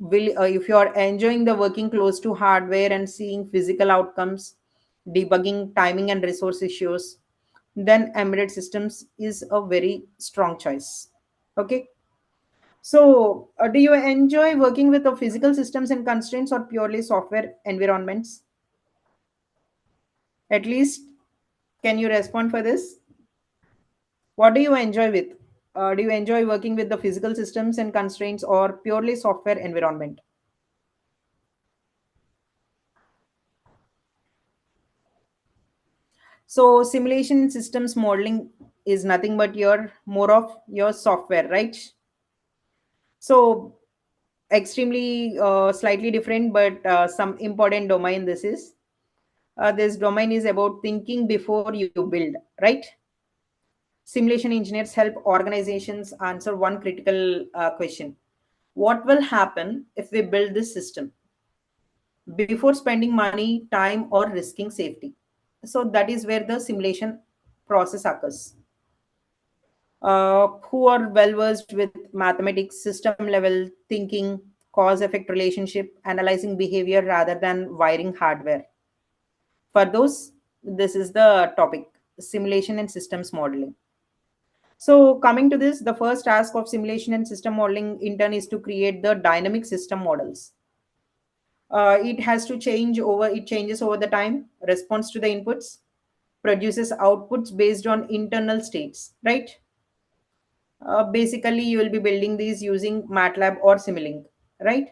B: enjoying the working close to hardware and seeing physical outcomes, debugging timing and resource issues, then embedded systems is a very strong choice. Okay. So, do you enjoy working with the physical systems and constraints or purely software environments? At least, can you respond for this? What do you enjoy with? Do you enjoy working with the physical systems and constraints or purely software environment? So, simulation systems modeling is nothing but your more of your software, right? So, extremely slightly different, but some important domain this is. This domain is about thinking before you build, right? Simulation engineers help organizations answer one critical question: what will happen if we build this system before spending money, time, or risking safety? So that is where the simulation process occurs. Who are well versed with mathematics, system level thinking, cause effect relationship, analyzing behavior rather than wiring hardware. For those, this is the topic: simulation and systems modeling. So, coming to this, the first task of simulation and system modeling intern is to create the dynamic system models. It has to it changes over the time, responds to the inputs, produces outputs based on internal states, right? Basically, you will be building these using MATLAB or Simulink, right?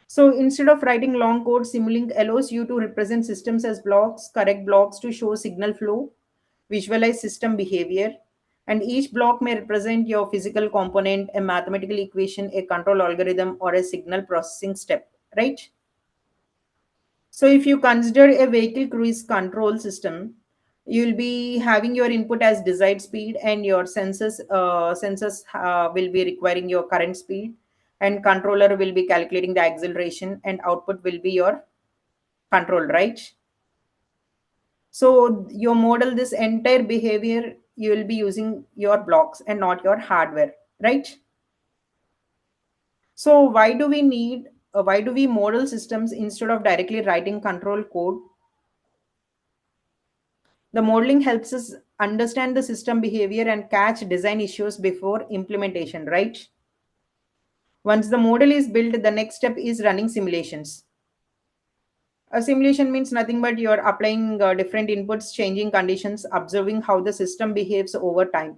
B: So instead of writing long code, Simulink allows you to represent systems as blocks, correct blocks to show signal flow, visualize system behavior, and each block may represent your physical component, a mathematical equation, a control algorithm, or a signal processing step, right? So if you consider a vehicle cruise control system, you'll be having your input as desired speed, and your sensors will be requiring your current speed, and controller will be calculating the acceleration, and output will be your control, right? So your model, this entire behavior, you will be using your blocks and not your hardware, right? So why do we model systems instead of directly writing control code? The modeling helps us understand the system behavior and catch design issues before implementation, right? Once the model is built, the next step is running simulations. A simulation means nothing but you're applying different inputs, changing conditions, observing how the system behaves over time.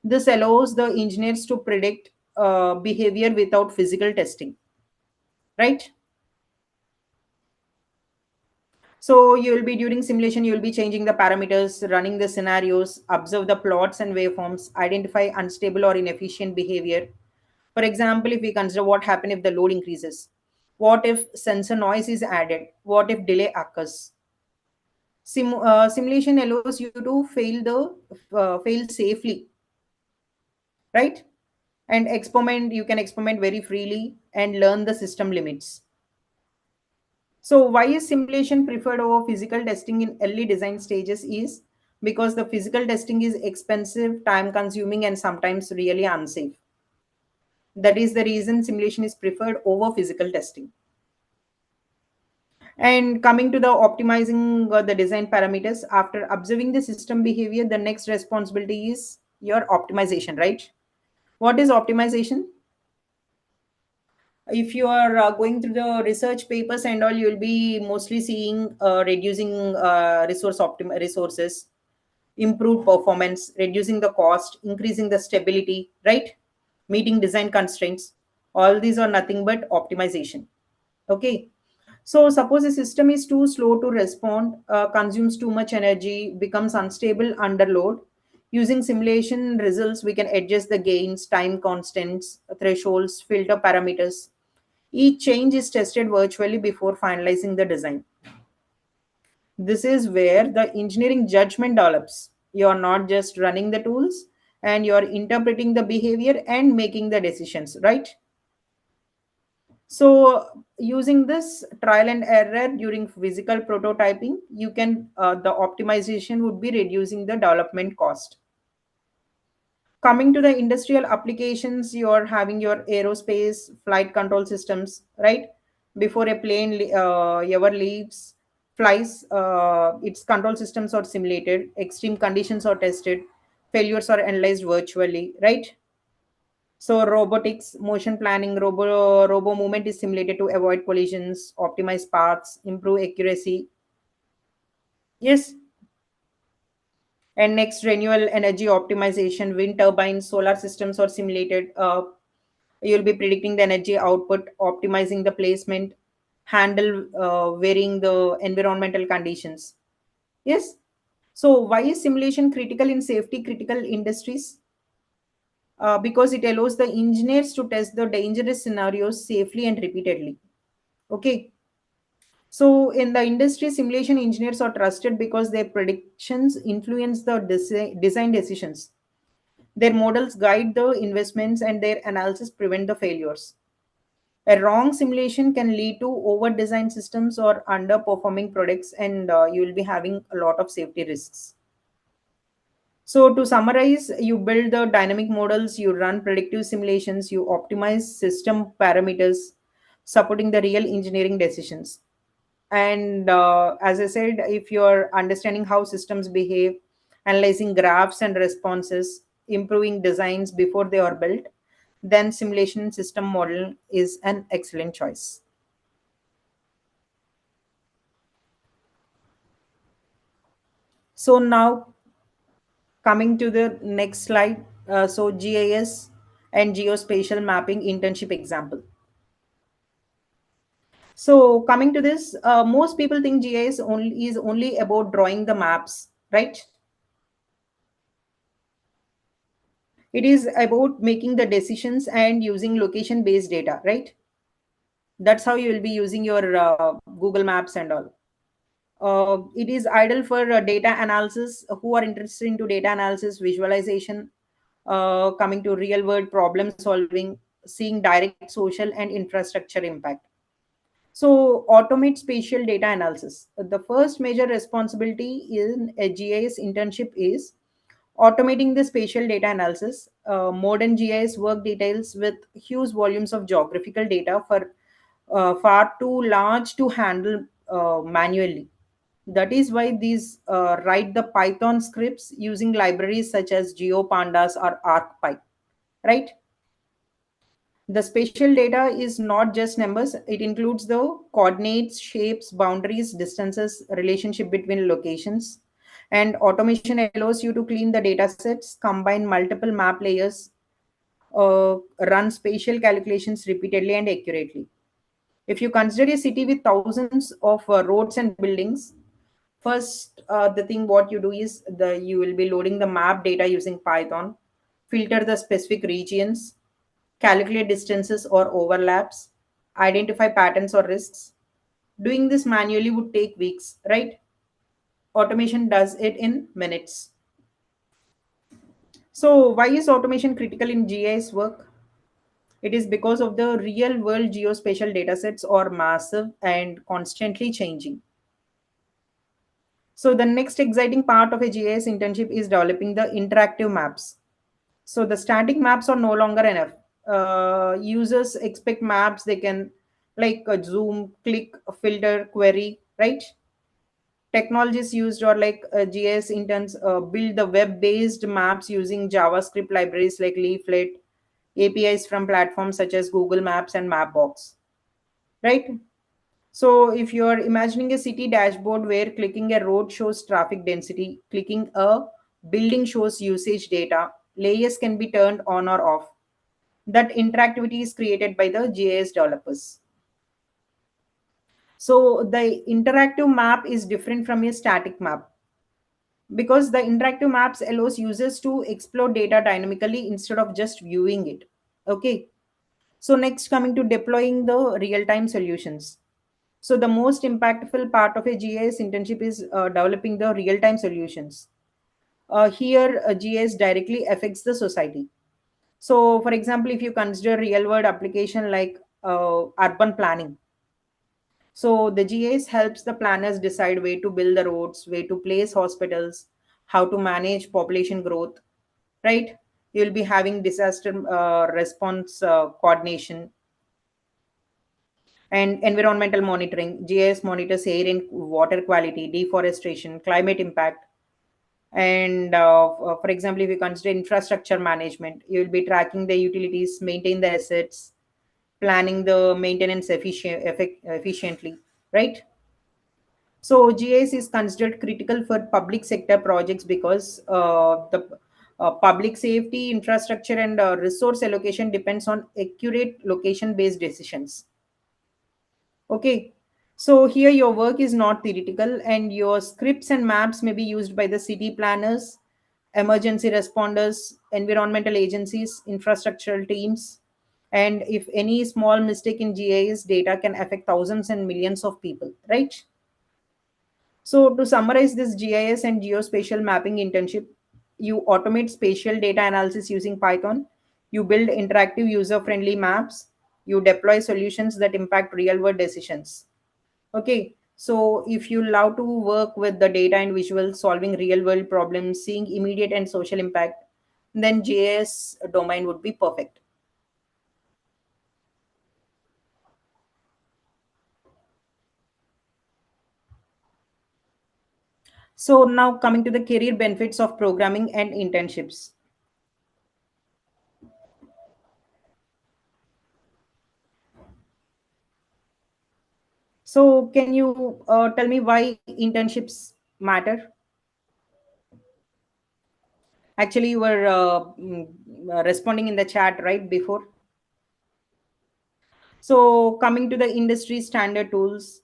B: This allows the engineers to predict behavior without physical testing, right? So you will be during simulation, you will be changing the parameters, running the scenarios, observe the plots and waveforms, identify unstable or inefficient behavior. For example, if we consider what happens if the load increases, what if sensor noise is added, what if delay occurs. Simulation allows you to fail safely, right? And experiment, you can experiment very freely and learn the system limits. So why is simulation preferred over physical testing in early design stages is because the physical testing is expensive, time consuming, and sometimes really unsafe. That is the reason simulation is preferred over physical testing. And coming to the optimizing the design parameters, after observing the system behavior, the next responsibility is your optimization, right? What is optimization? If you are going through the research papers and all, you will be mostly seeing reducing resources, improved performance, reducing the cost, increasing the stability, right? Meeting design constraints. All these are nothing but optimization. Okay. So suppose a system is too slow to respond, consumes too much energy, becomes unstable under load. Using simulation results, we can adjust the gains, time constants, thresholds, filter parameters. Each change is tested virtually before finalizing the design. This is where the engineering judgment develops. You're not just running the tools, and you're interpreting the behavior and making the decisions, right? So using this trial and error during physical prototyping, you can the optimization would be reducing the development cost. Coming to the industrial applications, you're having your aerospace flight control systems, right? Before a plane ever leaves, flies, its control systems are simulated, extreme conditions are tested, failures are analyzed virtually, right? So robotics, motion planning, robo movement is simulated to avoid collisions, optimize paths, improve accuracy. Yes. And next, renewable energy optimization, wind turbines, solar systems are simulated. You'll be predicting the energy output, optimizing the placement, handle varying the environmental conditions. Yes. So why is simulation critical in safety critical industries? Because it allows the engineers to test the dangerous scenarios safely and repeatedly. Okay. So in the industry, simulation engineers are trusted because their predictions influence the design decisions. Their models guide the investments and their analysis prevent the failures. A wrong simulation can lead to over designed systems or underperforming products, and you will be having a lot of safety risks. So, to summarize, you build the dynamic models, you run predictive simulations, you optimize system parameters, supporting the real engineering decisions. And as I said, if you're understanding how systems behave, analyzing graphs and responses, improving designs before they are built, then simulation system model is an excellent choice. So now coming to the next slide, so GIS and geospatial mapping internship example. So coming to this, most people think GIS is only about drawing the maps, right? It is about making the decisions and using location based data, right? That's how you will be using your Google Maps and all. It is ideal for data analysis, who are interested into data analysis, visualization, coming to real world problem solving, seeing direct social and infrastructure impact. So automate spatial data analysis. The first major responsibility in a GIS internship is automating the spatial data analysis. Modern GIS work details with huge volumes of geographical data for far too large to handle manually. That is why these write the Python scripts using libraries such as GeoPandas or ArcPy, right? The spatial data is not just numbers, it includes the coordinates, shapes, boundaries, distances, relationship between locations. And automation allows you to clean the data sets, combine multiple map layers, run spatial calculations repeatedly and accurately. If you consider a city with thousands of roads and buildings, first the thing what you do is you will be loading the map data using Python, filter the specific regions, calculate distances or overlaps, identify patterns or risks. Doing this manually would take weeks, right? Automation does it in minutes. So, why is automation critical in GIS work? It is because of the real world geospatial datasets are massive and constantly changing. So, the next exciting part of a GIS internship is developing the interactive maps. So the static maps are no longer enough. Users expect maps they can like zoom, click, filter, query, right? Technologies used are like GIS interns build the web-based maps using JavaScript libraries like Leaflet, APIs from platforms such as Google Maps and Mapbox, right? So if you're imagining a city dashboard where clicking a road shows traffic density, clicking a building shows usage data, layers can be turned on or off. That interactivity is created by the GIS developers. So the interactive map is different from a static map because the interactive maps allows users to explore data dynamically instead of just viewing it. Okay. So next coming to deploying the real-time solutions. So the most impactful part of a GIS internship is developing the real-time solutions. Here, GIS directly affects the society. So, for example, if you consider real-world application like urban planning, so the GIS helps the planners decide where to build the roads, where to place hospitals, how to manage population growth, right? You'll be having disaster response coordination and environmental monitoring. GIS monitors air and water quality, deforestation, climate impact. And for example, if you consider infrastructure management, you will be tracking the utilities, maintain the assets, planning the maintenance efficiently, right? So GIS is considered critical for public sector projects because the public safety, infrastructure, and resource allocation depends on accurate location-based decisions. Okay, so here your work is not theoretical, and your scripts and maps may be used by the city planners, emergency responders, environmental agencies, infrastructural teams. And if any small mistake in GIS data can affect thousands and millions of people, right? So, to summarize this GIS and geospatial mapping internship, you automate spatial data analysis using Python, you build interactive user friendly maps, you deploy solutions that impact real world decisions. Okay, so if you love to work with the data and visuals, solving real world problems, seeing immediate and social impact, then GIS domain would be perfect. So now coming to the career benefits of programming and internships. So can you tell me why internships matter? Actually, you were responding in the chat right before. So coming to the industry standard tools,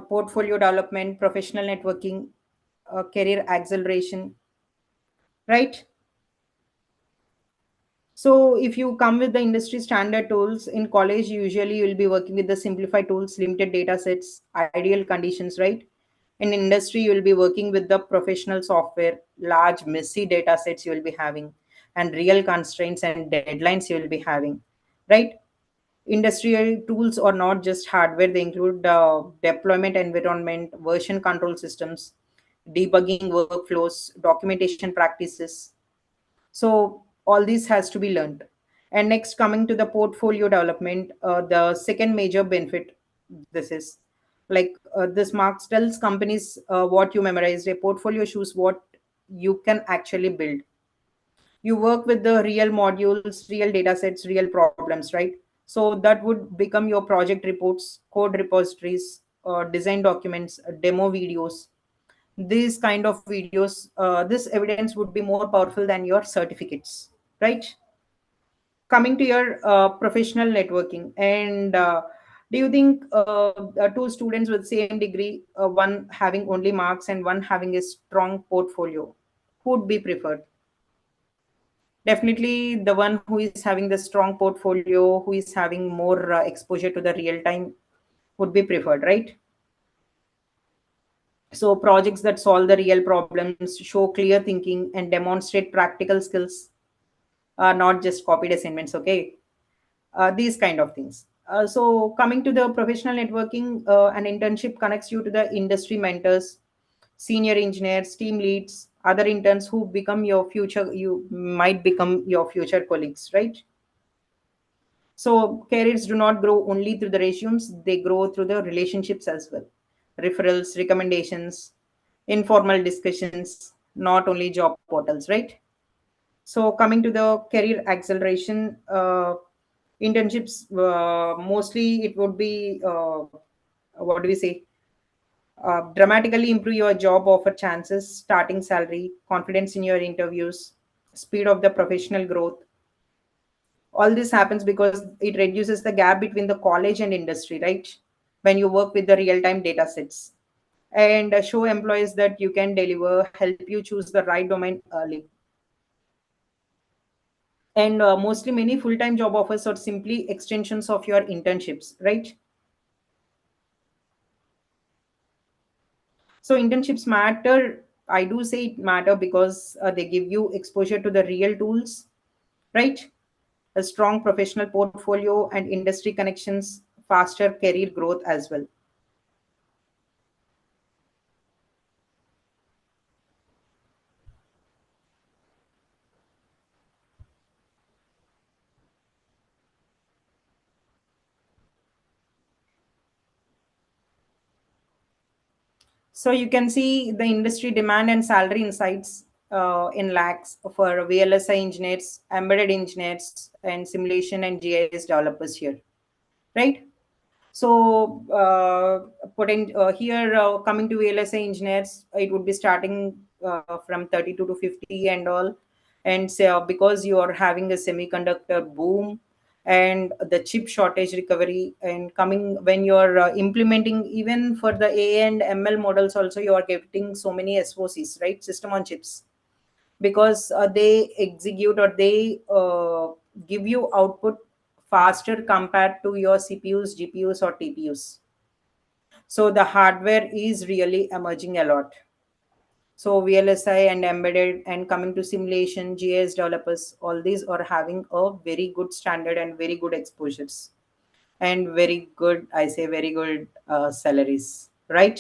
B: portfolio development, professional networking, career acceleration, right? So if you come with the industry standard tools in college, usually you will be working with the simplified tools, limited data sets, ideal conditions, right? In industry, you will be working with the professional software, large, messy data sets you will be having, and real constraints and deadlines you will be having, right? Industrial tools are not just hardware, they include deployment environment, version control systems, debugging workflows, documentation practices. So all this has to be learned. And next, coming to the portfolio development, the second major benefit, this is like this marks tells companies what you memorized. A portfolio shows what you can actually build. You work with the real modules, real data sets, real problems, right? So that would become your project reports, code repositories, design documents, demo videos. These kind of videos, this evidence would be more powerful than your certificates, right? Coming to your professional networking, and do you think two students with same degree, one having only marks and one having a strong portfolio, who would be preferred? Definitely the one who is having the strong portfolio, who is having more exposure to the real time would be preferred, right? So projects that solve the real problems, show clear thinking, and demonstrate practical skills are not just copied assignments, okay? These kind of things. So coming to the professional networking, an internship connects you to the industry mentors, senior engineers, team leads, other interns who become your future, you might become your future colleagues, right? So careers do not grow only through the resumes, they grow through the relationships as well. Referrals, recommendations, informal discussions, not only job portals, right? So coming to the career acceleration, internships, mostly it would be, what do we say? Dramatically improve your job offer chances, starting salary, confidence in your interviews, speed of the professional growth. All this happens because it reduces the gap between the college and industry, right? When you work with the real time data sets, and show employees that you can deliver, help you choose the right domain early. And mostly many full time job offers are simply extensions of your internships, right? So internships matter. I do say it matter because they give you exposure to the real tools, right? A strong professional portfolio and industry connections, faster career growth as well. So you can see the industry demand and salary insights in lakhs for VLSI engineers, embedded engineers, and simulation and GIS developers here, right? So putting here, coming to VLSI engineers, it would be starting from 32 to 50 and all. And so because you are having a semiconductor boom and the chip shortage recovery, and coming when you're implementing even for the A and ML models also, you are getting so many SOCs, right? System on chips, because they execute or they give you output faster compared to your CPUs, GPUs, or TPUs. So the hardware is really emerging a lot. So VLSI and embedded and coming to simulation, GIS developers, all these are having a very good standard and very good exposures and very good, I say very good salaries, right?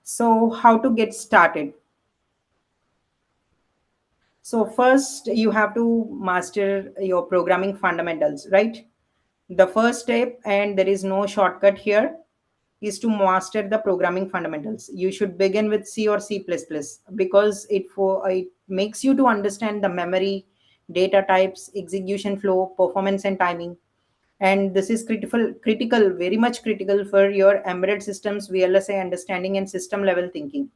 B: So how to get started? So first you have to master your programming fundamentals, right? The first step, and there is no shortcut here, is to master the programming fundamentals. You should begin with C or C++ because it makes you to understand the memory, data types, execution flow, performance and timing. And this is critical, very much critical for your embedded systems, VLSI understanding and system level thinking.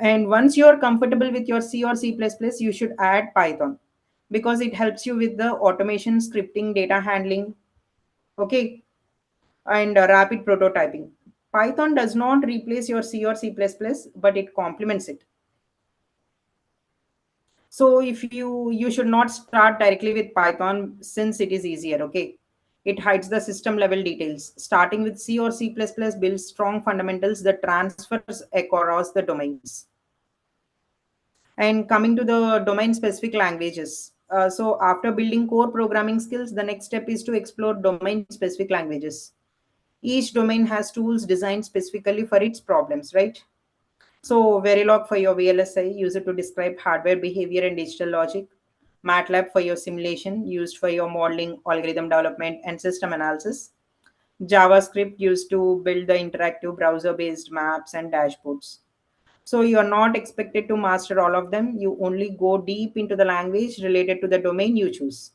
B: And once you're comfortable with your C or C++, you should add Python because it helps you with the automation, scripting, data handling, okay, and rapid prototyping. Python does not replace your C or C++, but it complements it. So if you should not start directly with Python since it is easier, okay? It hides the system level details. Starting with C or C++ builds strong fundamentals that transfers across the domains. And coming to the domain specific languages. So after building core programming skills, the next step is to explore domain specific languages. Each domain has tools designed specifically for its problems, right? So Verilog for your VLSI, use it to describe hardware behavior and digital logic. MATLAB for your simulation, used for your modeling, algorithm development, and system analysis. JavaScript used to build the interactive browser-based maps and dashboards. So you're not expected to master all of them. You only go deep into the language related to the domain you choose.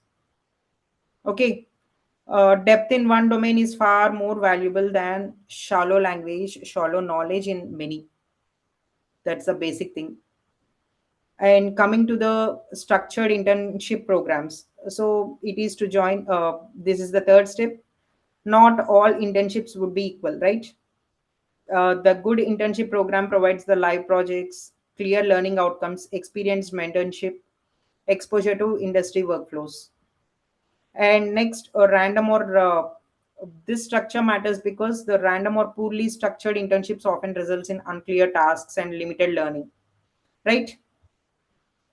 B: Okay. Depth in one domain is far more valuable than shallow knowledge in many. That's the basic thing. And coming to the structured internship programs, so it is to join. This is the third step. Not all internships would be equal, right? The good internship program provides the live projects, clear learning outcomes, experienced mentorship, exposure to industry workflows. And next, a random or this structure matters because the random or poorly structured internships often results in unclear tasks and limited learning, right?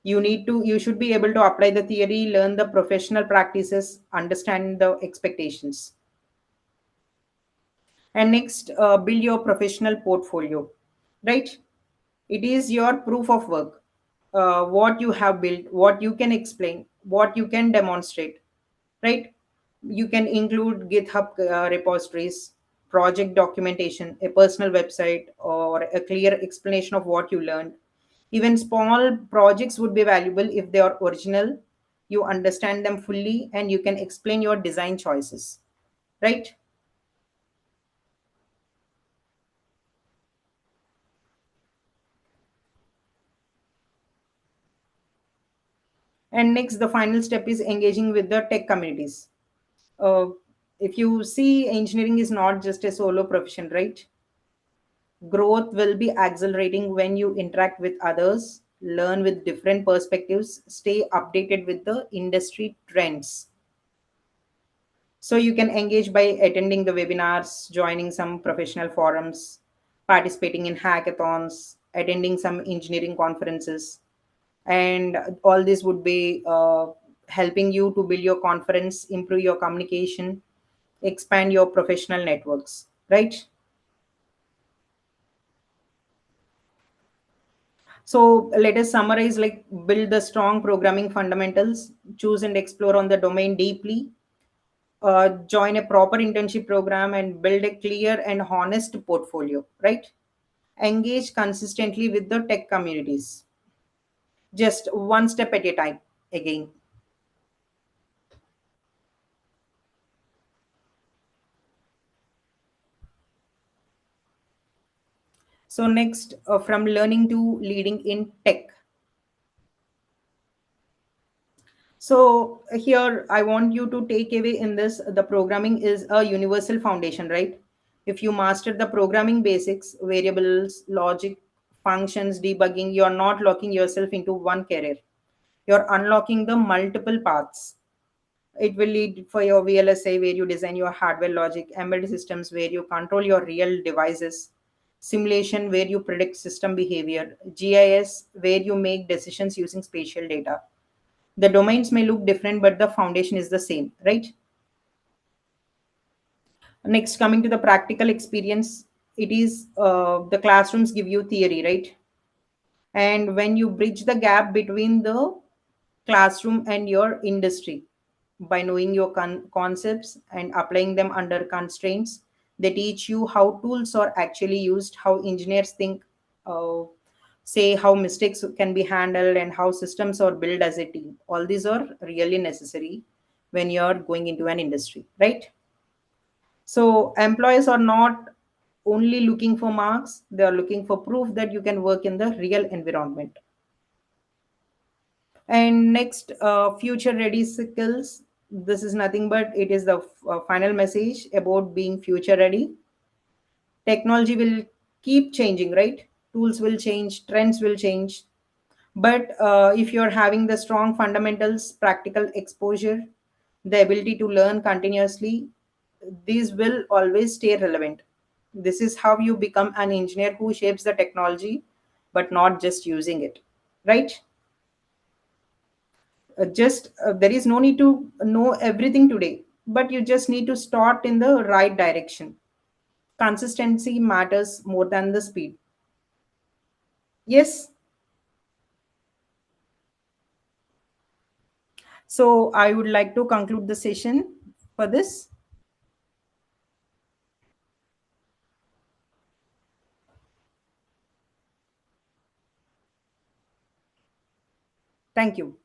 B: You should be able to apply the theory, learn the professional practices, understand the expectations. And next, build your professional portfolio, right? It is your proof of work, what you have built, what you can explain, what you can demonstrate, right? You can include GitHub repositories, project documentation, a personal website, or a clear explanation of what you learned. Even small projects would be valuable if they are original, you understand them fully, and you can explain your design choices, right? And next, the final step is engaging with the tech communities. uh, if you see, engineering is not just a solo profession, right? Growth will be accelerating when you interact with others, learn with different perspectives, stay updated with the industry trends. So you can engage by attending the webinars, joining some professional forums, participating in hackathons, attending some engineering conferences, and all this would be helping you to build your confidence, improve your communication, expand your professional networks, right? So let us summarize, like, build the strong programming fundamentals, choose and explore on the domain deeply, join a proper internship program, and build a clear and honest portfolio, right? Engage consistently with the tech communities, just one step at a time again. So next, from learning to leading in tech. So here I want you to take away in this, the programming is a universal foundation, right? If you master the programming basics, variables, logic, functions, debugging, you're not locking yourself into one career. You're unlocking the multiple paths. It will lead for your VLSI where you design your hardware logic, embedded systems where you control your real devices, simulation where you predict system behavior, GIS where you make decisions using spatial data. The domains may look different, but the foundation is the same, right? Next, coming to the practical experience, it is the classrooms give you theory, right? And when you bridge the gap between the classroom and your industry by knowing your concepts and applying them under constraints, they teach you how tools are actually used, how engineers think, uh, say how mistakes can be handled, and how systems are built as a team. All these are really necessary when you're going into an industry, right? So employers are not only looking for marks, they are looking for proof that you can work in the real environment. And next, future ready skills. This is nothing but it is the final message about being future ready. Technology will keep changing, right? Tools will change, trends will change. But if you're having the strong fundamentals, practical exposure, the ability to learn continuously, these will always stay relevant. This is how you become an engineer who shapes the technology, but not just using it. right? Just there is no need to know everything today, but you just need to start in the right direction. Consistency matters more than the speed. Yes. So I would like to conclude the session for this. Thank you.